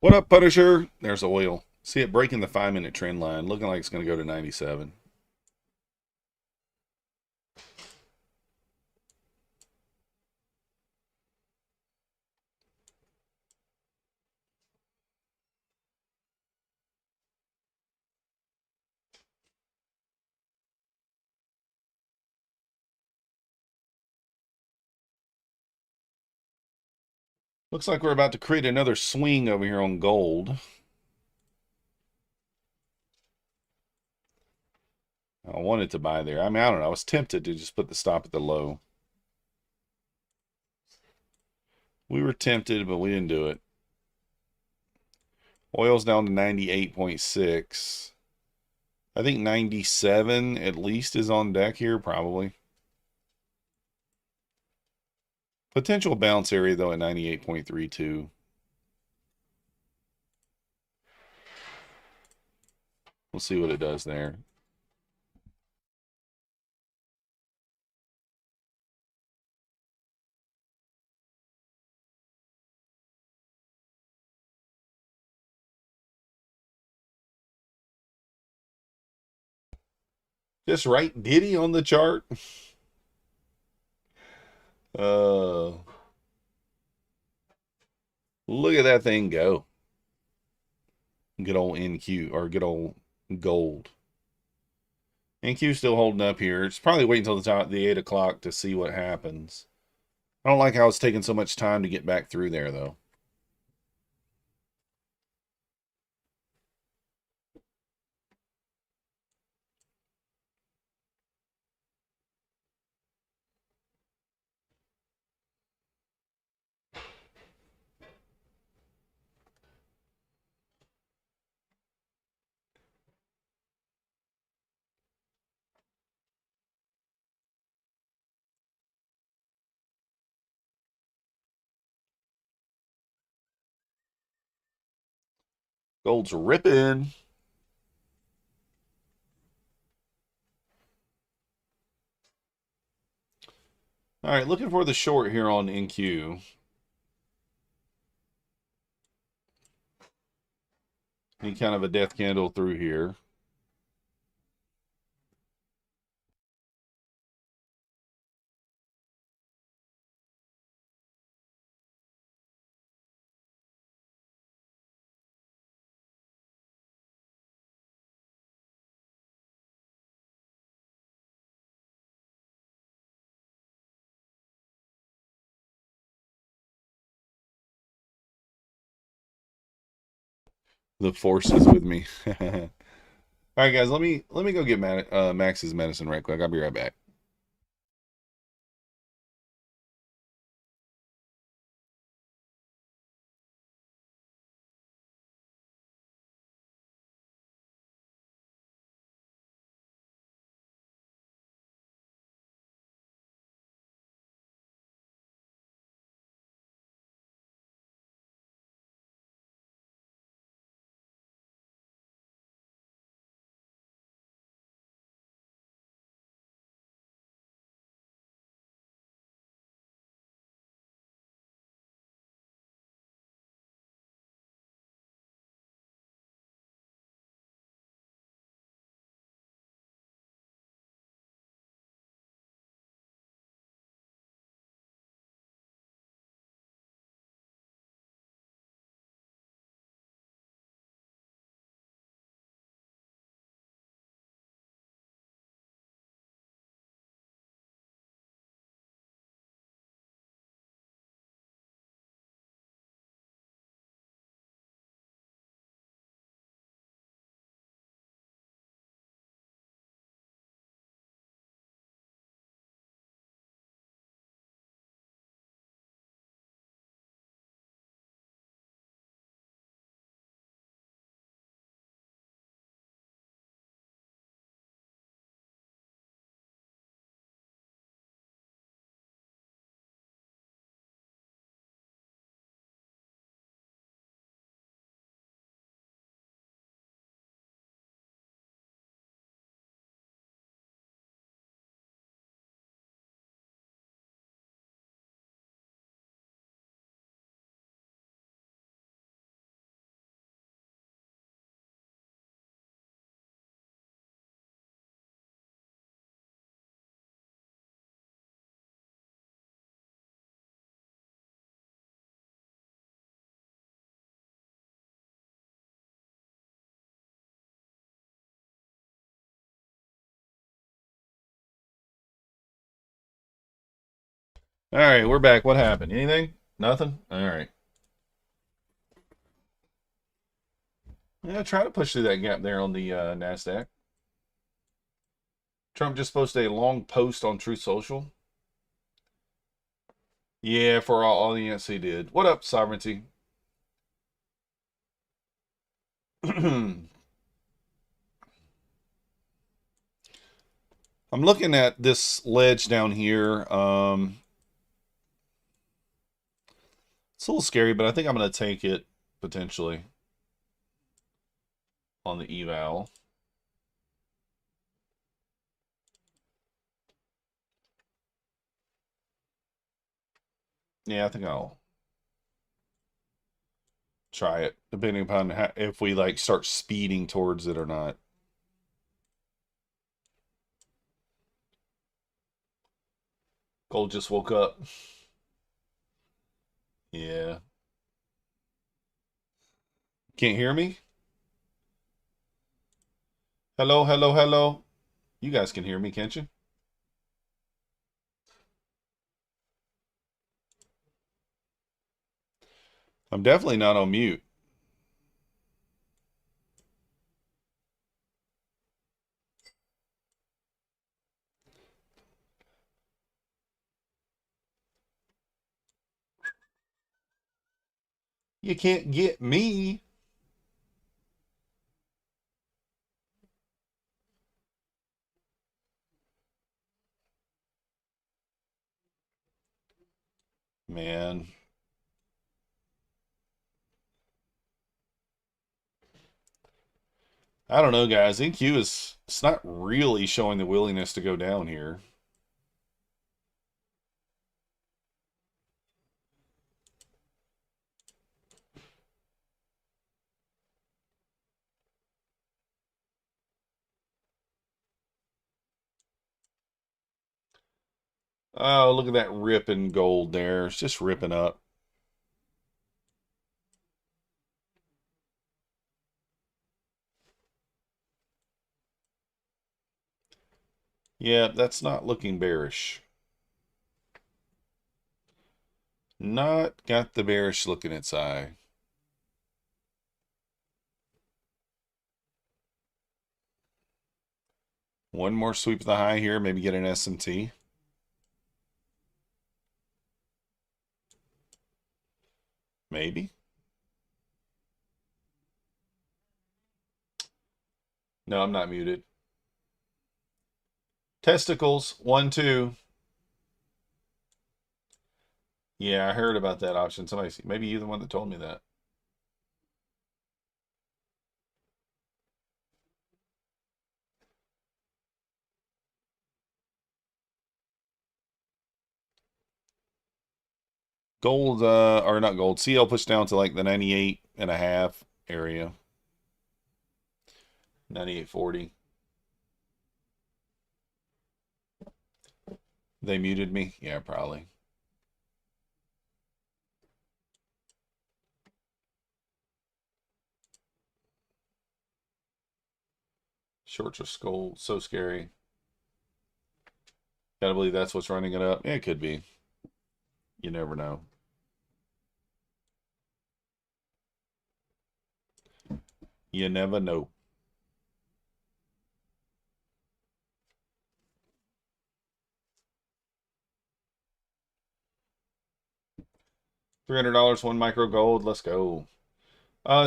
What up, Punisher? There's oil. See it breaking the 5-minute trend line, looking like it's going to go to 97. Looks like we're about to create another swing over here on gold. I wanted to buy there. I mean, I don't know. I was tempted to just put the stop at the low. We were tempted, but we didn't do it. Oil's down to 98.6. I think 97 at least is on deck here, probably. Potential bounce area, though, at 98.32. We'll see what it does there. Just right Diddy on the chart. Look at that thing go. Good old NQ, or good old gold. NQ still holding up here. It's probably waiting until the 8 o'clock to see what happens. I don't like how it's taking so much time to get back through there, though. Gold's ripping. All right, looking for the short here on NQ. Any kind of a death candle through here. The force is with me. All right, guys, let me go get Max's medicine right quick. I'll be right back. All right, we're back. What happened? Anything? Nothing? All right. Yeah, try to push through that gap there on the Nasdaq. Trump just posted a long post on Truth Social. Yeah, for our audience, he did. What up, Sovereignty? I'm looking at this ledge down here. It's a little scary, but I think I'm going to take it potentially on the eval. Yeah, I think I'll try it, depending upon if we like start speeding towards it or not. Gold just woke up. Yeah. Can't hear me? Hello, hello, hello. You guys can hear me, can't you? I'm definitely not on mute. You can't get me. Man. I don't know, guys. EQ is it's not really showing the willingness to go down here. Oh, look at that rip in gold there. It's just ripping up. Yeah, that's not looking bearish. Not got the bearish look in its eye. One more sweep of the high here, maybe get an SMT. Maybe. No, I'm not muted. Testicles, 1, 2. Yeah, I heard about that option. Somebody, maybe you're the one that told me that. Gold, or not gold, CL pushed down to like the 98.5 area. 98.40. They muted me? Yeah, probably. Shorts are skull, so scary. Gotta believe that's what's running it up. Yeah, it could be. You never know. You never know. $300, 1 micro gold. Let's go.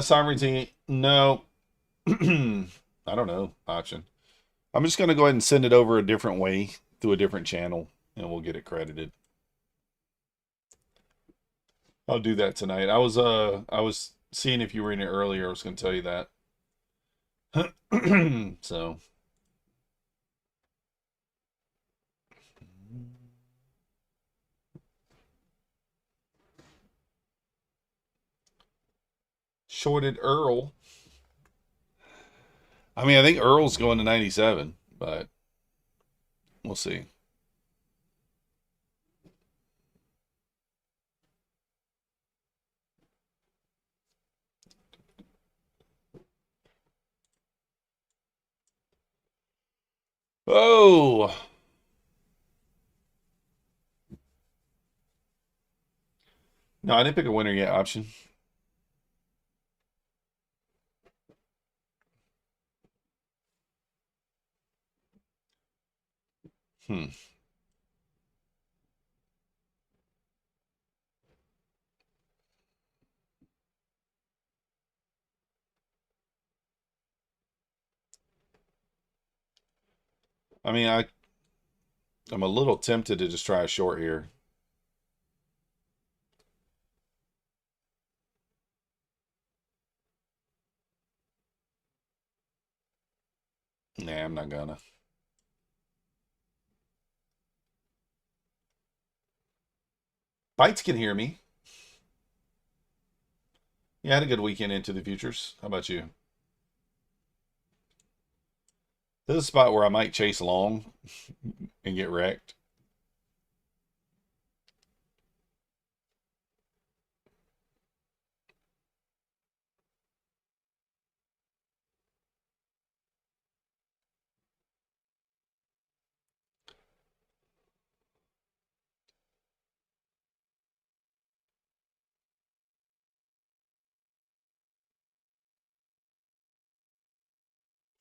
Sovereignty, no. I don't know. Option. I'm just gonna go ahead and send it over a different way through a different channel, and we'll get it credited. I'll do that tonight. I was seeing if you were in it earlier. I was gonna tell you that. So. Shorted Earl. I mean, I think Earl's going to 97, but we'll see. Oh, No, I didn't pick a winner yet. Option. Hmm. I mean, I'm a little tempted to just try a short here. Nah, I'm not gonna. Bites can hear me. Yeah, I had a good weekend into the futures. How about you? This is a spot where I might chase long and get wrecked.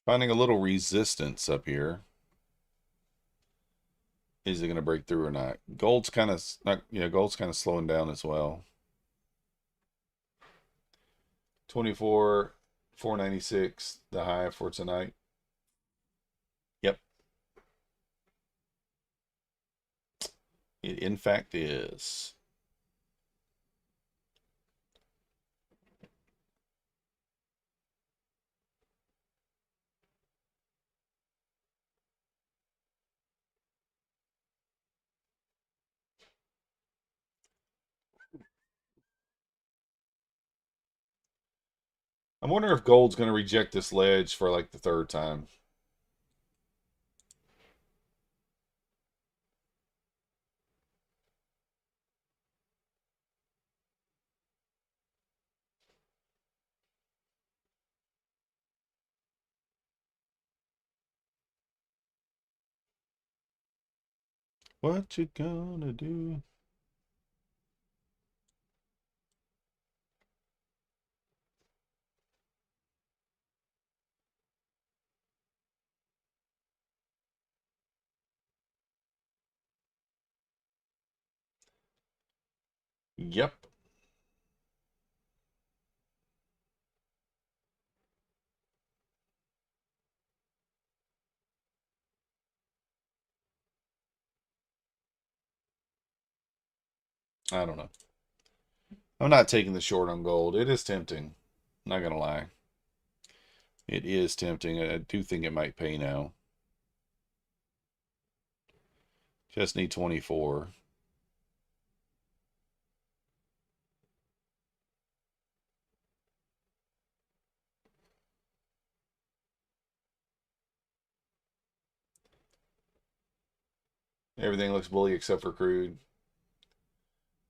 Finding a little resistance up here. Is it going to break through or not? Gold's kind of not, gold's kind of slowing down as well. 24, 496, the high for tonight. Yep. It in fact is. I'm wondering if gold's going to reject this ledge for like the third time. What you gonna do? Yep. I don't know. I'm not taking the short on gold. It is tempting. Not gonna lie. It is tempting. I do think it might pay now. Just need 24. Everything looks bully except for crude.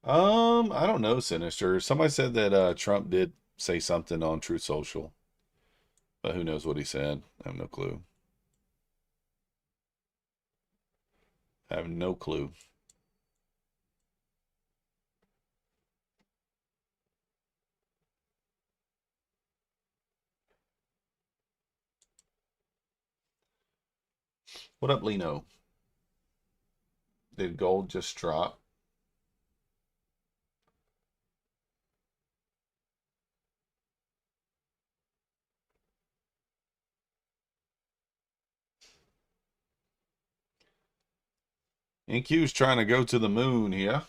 I don't know, Sinister. Somebody said that Trump did say something on Truth Social, but who knows what he said? I have no clue. I have no clue. What up, Lino? Did gold just drop? NQ's trying to go to the moon here.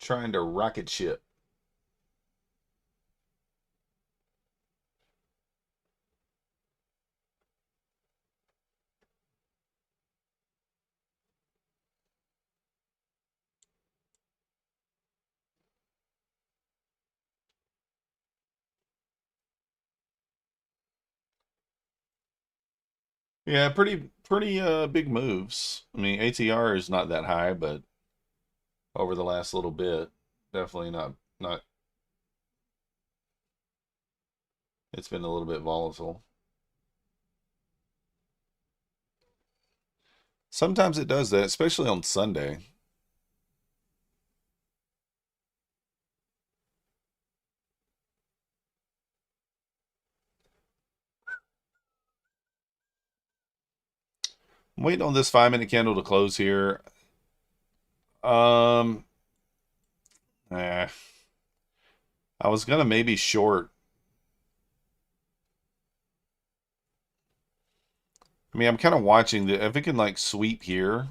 Trying to rocket ship. Yeah, pretty big moves. I mean, ATR is not that high, but over the last little bit, definitely not it's been a little bit volatile. Sometimes it does that, especially on Sunday. I'm waiting on this 5-minute candle to close here. I was gonna maybe short. I mean, I'm kind of watching the if it can like sweep here.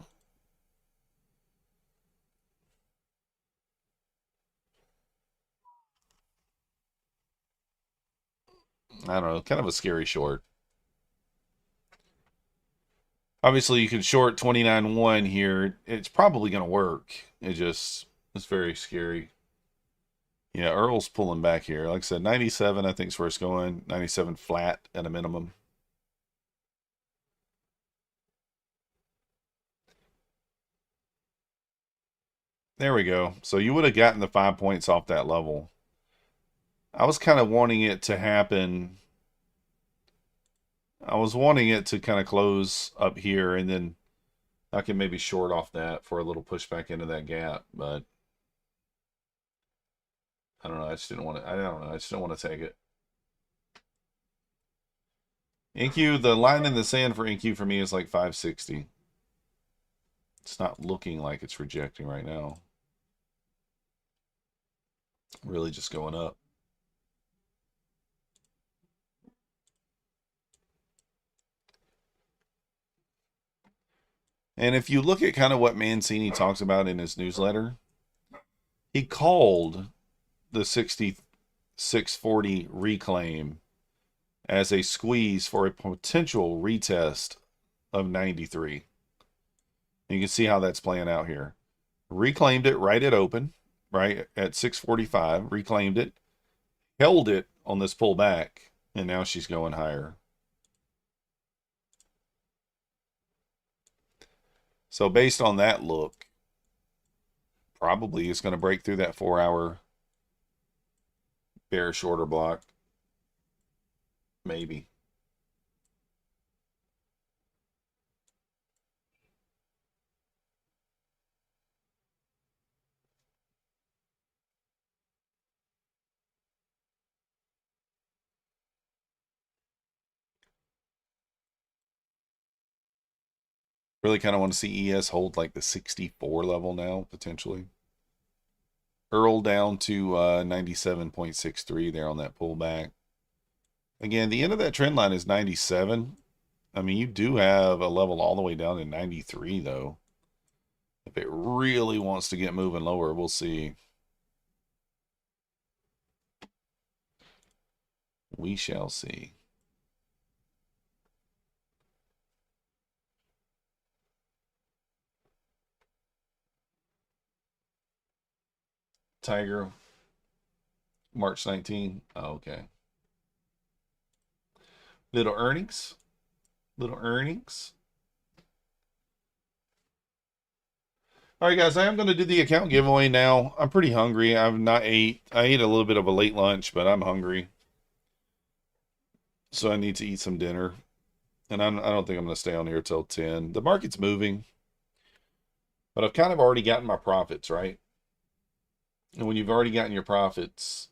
I don't know, kind of a scary short. Obviously, you can short 29.1 here. It's probably going to work. It's very scary. Yeah, Earl's pulling back here. Like I said, 97 I think is where it's going. 97 flat at a minimum. There we go. So you would have gotten the 5 points off that level. I was kind of wanting it to happen. I was wanting it to kind of close up here, and then I can maybe short off that for a little pushback into that gap, but I don't know. I just didn't want to. I don't know. I just don't want to take it. InQ, the line in the sand for InQ for me is like 560. It's not looking like it's rejecting right now. Really just going up. And if you look at kind of what Mancini talks about in his newsletter, he called the 6640 reclaim as a squeeze for a potential retest of 93. You can see how that's playing out here. Reclaimed it right at open, right at 645, reclaimed it, held it on this pullback, and now she's going higher. So based on that look, probably it's going to break through that 4-hour bearish order block. Maybe. Really kind of want to see ES hold like the 64 level now, potentially. Earl down to 97.63 there on that pullback. Again, the end of that trend line is 97. I mean, you do have a level all the way down to 93, though. If it really wants to get moving lower, we'll see. We shall see. Tiger, March 19. Oh, okay. Little earnings. Little earnings. All right, guys, I am going to do the account giveaway now. I'm pretty hungry. I've not ate. I ate a little bit of a late lunch, but I'm hungry. So I need to eat some dinner. And I don't think I'm going to stay on here till 10. The market's moving. But I've kind of already gotten my profits, right? And when you've already gotten your profits,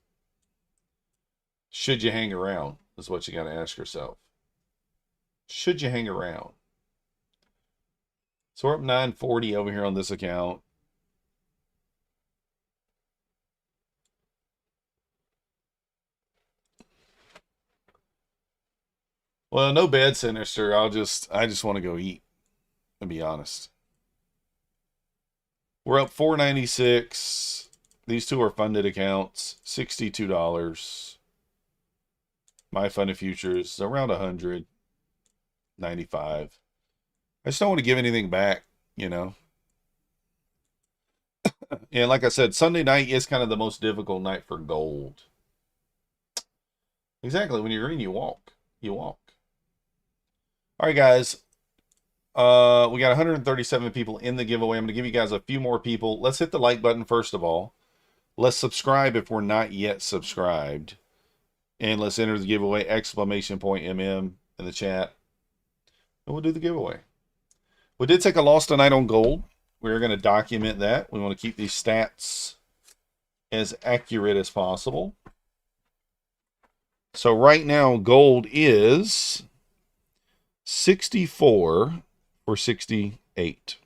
should you hang around? Is what you got to ask yourself. Should you hang around? So we're up 940 over here on this account. Well, no bad sinister. I just want to go eat, to be honest. We're up 496. These two are funded accounts, $62. My funded futures around 195. I just don't want to give anything back, you know. And like I said, Sunday night is kind of the most difficult night for gold. Exactly. When you're green, you walk. You walk. All right, guys. We got 137 people in the giveaway. I'm going to give you guys a few more people. Let's hit the like button first of all. Let's subscribe if we're not yet subscribed. And let's enter the giveaway, !MM in the chat. And we'll do the giveaway. We did take a loss tonight on gold. We're going to document that. We want to keep these stats as accurate as possible. So right now, gold is 64 for 68.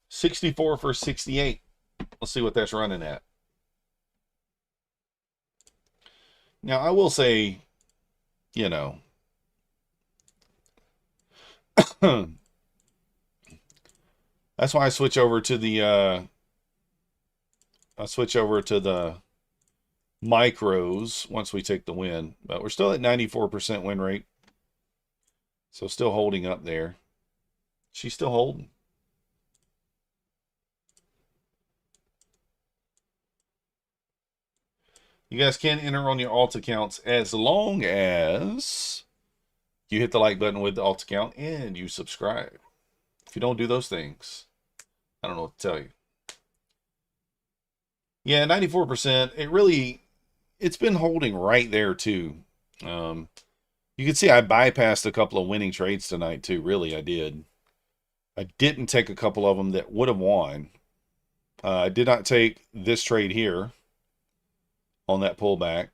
64 for 68. Let's see what that's running at. Now, I will say, you know, that's why I switch over to the micros once we take the win. But we're still at 94% win rate. So still holding up there. She's still holding. You guys can enter on your alt accounts as long as you hit the like button with the alt account and you subscribe. If you don't do those things, I don't know what to tell you. Yeah, 94%. It's been holding right there too. You can see I bypassed a couple of winning trades tonight too. Really, I did. I didn't take a couple of them that would have won. I did not take this trade here on that pullback.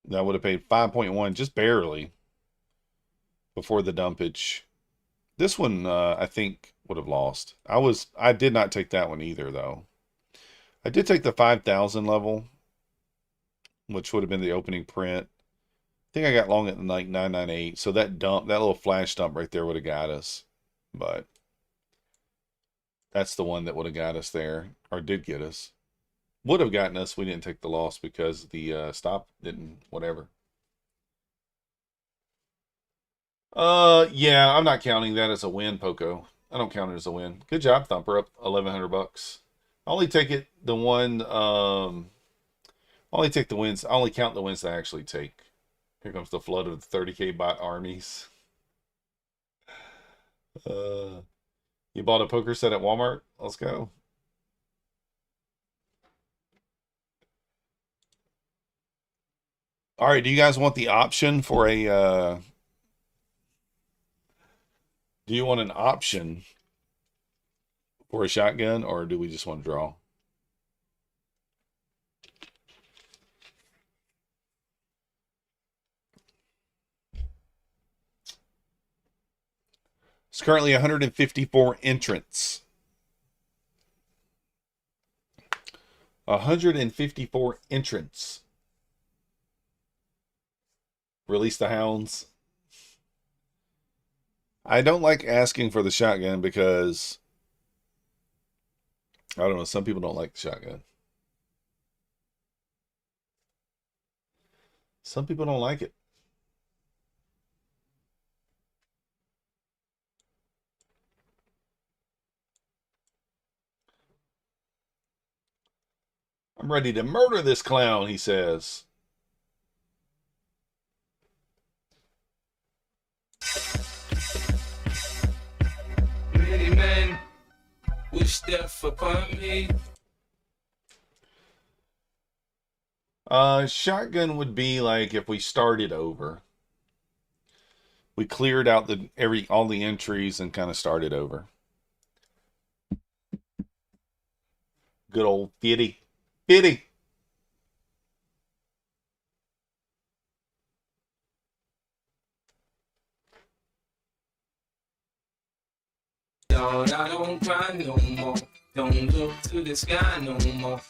That would have paid 5.1, just barely, before the dumpage. This one, I think, would have lost. I did not take that one either, though. I did take the 5,000 level, which would have been the opening print. I think I got long at like 998. So that little flash dump right there would have got us. But that's the one that would have got us there, or did get us. Would have gotten us. We didn't take the loss because the stop didn't, whatever. Yeah, I'm not counting that as a win, Poco. I don't count it as a win. Good job, Thumper, up $1,100. I only take it the one, only take the wins. I only count the wins that I actually take. Here comes the flood of the 30K bot armies. You bought a poker set at Walmart? Let's go. All right, do you guys want the option for a do you want an option for a shotgun, or do we just want to draw? It's currently 154 entrants. 154 entrants. Release the hounds. I don't like asking for the shotgun because, I don't know, some people don't like the shotgun. Some people don't like it. I'm ready to murder this clown, he says. Many men wish death upon me. Shotgun would be like if we started over. We cleared out all the entries and kind of started over. Good old 50. 50. Lord, I don't cry no more. Don't look to the sky no more.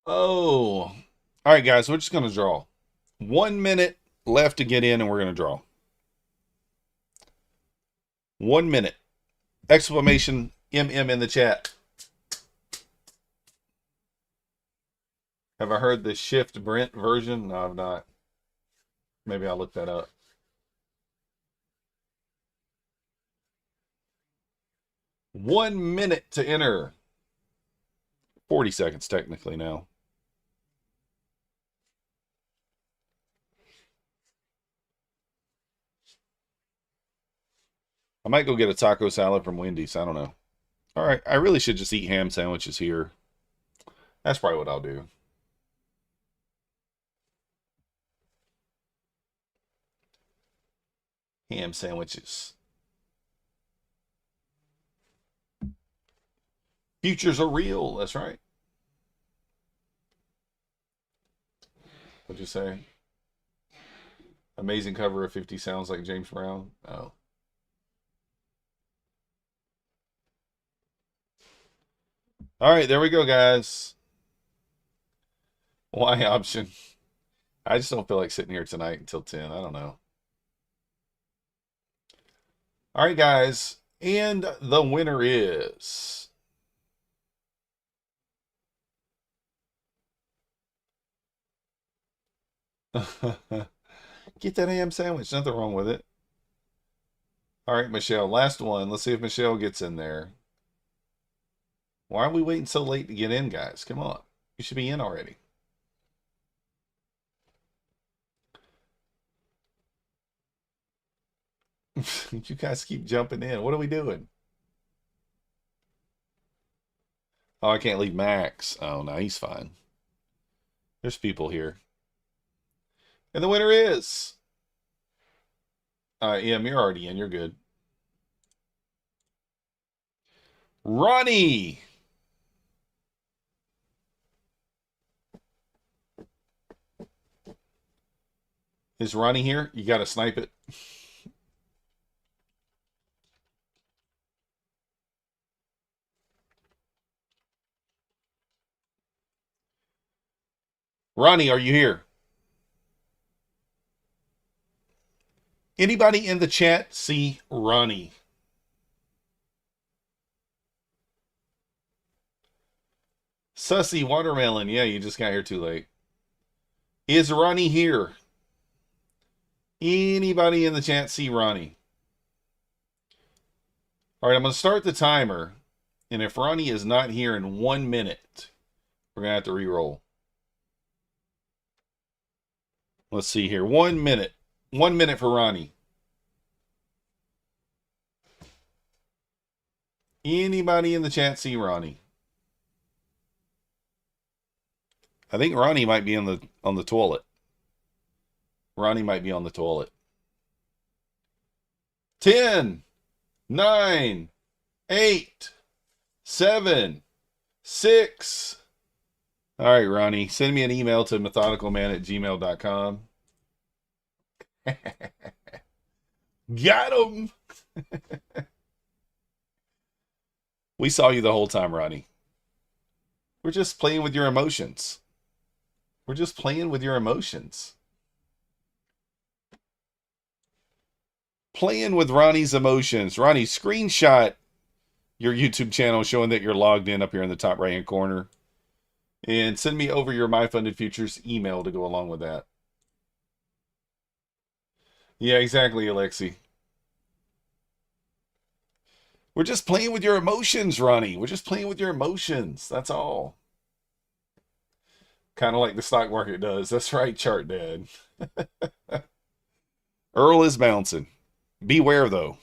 Oh. All right, guys, we're just going to draw. 1 minute left to get in, and we're going to draw. 1 minute. Exclamation MM in the chat. Have I heard the Shift Brent version? No, I've not. Maybe I'll look that up. One minute to enter. 40 seconds technically now. I might go get a taco salad from Wendy's. I don't know. All right, I really should just eat ham sandwiches here. That's probably what I'll do. Ham sandwiches. Futures are real. That's right. What'd you say? Amazing cover of 50 sounds like James Brown. Oh. All right, there we go, guys. Y option. I just don't feel like sitting here tonight until 10. I don't know. All right, guys. And the winner is... Get that ham sandwich. Nothing wrong with it. All right, Michelle. Last one. Let's see if Michelle gets in there. Why are we waiting so late to get in, guys? Come on. You should be in already. You guys keep jumping in. What are we doing? Oh, I can't leave Max. Oh, no, he's fine. There's people here. And the winner is... Em, you're already in. You're good. Ronnie! Is Ronnie here? You got to snipe it. Ronnie, are you here? Anybody in the chat see Ronnie? Sussy Watermelon. Yeah, you just got here too late. Is Ronnie here? Anybody in the chat see Ronnie? All right, I'm going to start the timer. And if Ronnie is not here in 1 minute, we're going to have to re-roll. Let's see here. 1 minute. 1 minute for Ronnie. Anybody in the chat see Ronnie? I think Ronnie might be on the toilet. Ronnie might be on the toilet. 10, 9, 8, 7, 6. All right, Ronnie, send me an email to methodicalman@gmail.com. Got him. We saw you the whole time, Ronnie. We're just playing with your emotions. We're just playing with your emotions. Playing with Ronnie's emotions. Ronnie, screenshot your YouTube channel showing that you're logged in up here in the top right-hand corner. And send me over your My Funded Futures email to go along with that. Yeah, exactly, Alexi. We're just playing with your emotions, Ronnie. We're just playing with your emotions. That's all. Kind of like the stock market does. That's right, Chart Dad. Earl is bouncing. Beware, though.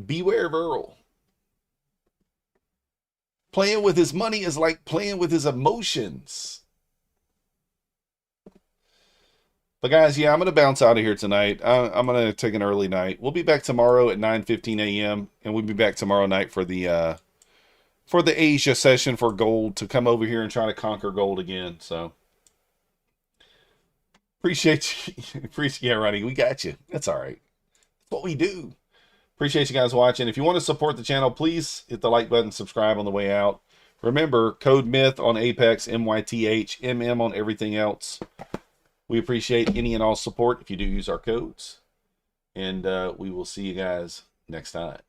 Beware of Earl. Playing with his money is like playing with his emotions. But guys, yeah, I'm going to bounce out of here tonight. I'm going to take an early night. We'll be back tomorrow at 9:15 a.m. And we'll be back tomorrow night for the Asia session for gold, to come over here and try to conquer gold again. So appreciate you. Yeah, Ronnie, we got you. That's all right. That's what we do. Appreciate you guys watching. If you want to support the channel, please hit the like button, subscribe on the way out. Remember, code MYTH on Apex, MYTH, MM on everything else. We appreciate any and all support if you do use our codes. And we will see you guys next time.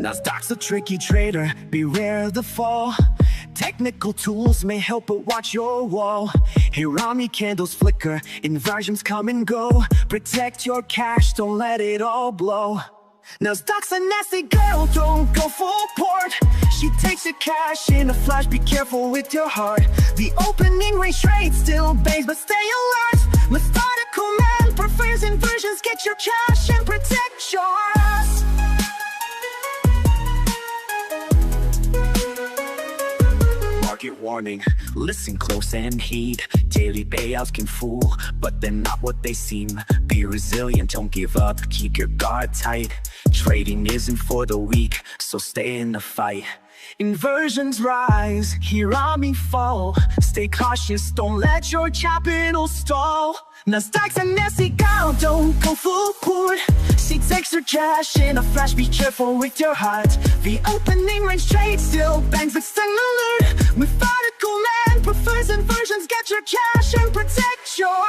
Nasdaq's a tricky trader, beware the fall. Technical tools may help, but watch your wall. Hirami candles flicker, inversions come and go. Protect your cash, don't let it all blow. Nasdaq's a nasty girl, don't go full port. She takes your cash in a flash, be careful with your heart. The opening range trade still bangs, but stay alert. Methodical man prefers inversions, get your cash and protect yours. Market warning, listen close and heed. Daily payouts can fool, but they're not what they seem. Be resilient, don't give up, keep your guard tight. Trading isn't for the weak, so stay in the fight. Inversions rise, hear army fall. Stay cautious, don't let your capital stall. Nasdaq's a nasty gal, don't go full port. She takes her cash in a flash, be careful with your heart. The opening range trade still bangs, but stay alert. Methodical man prefers inversions, get your cash and protect your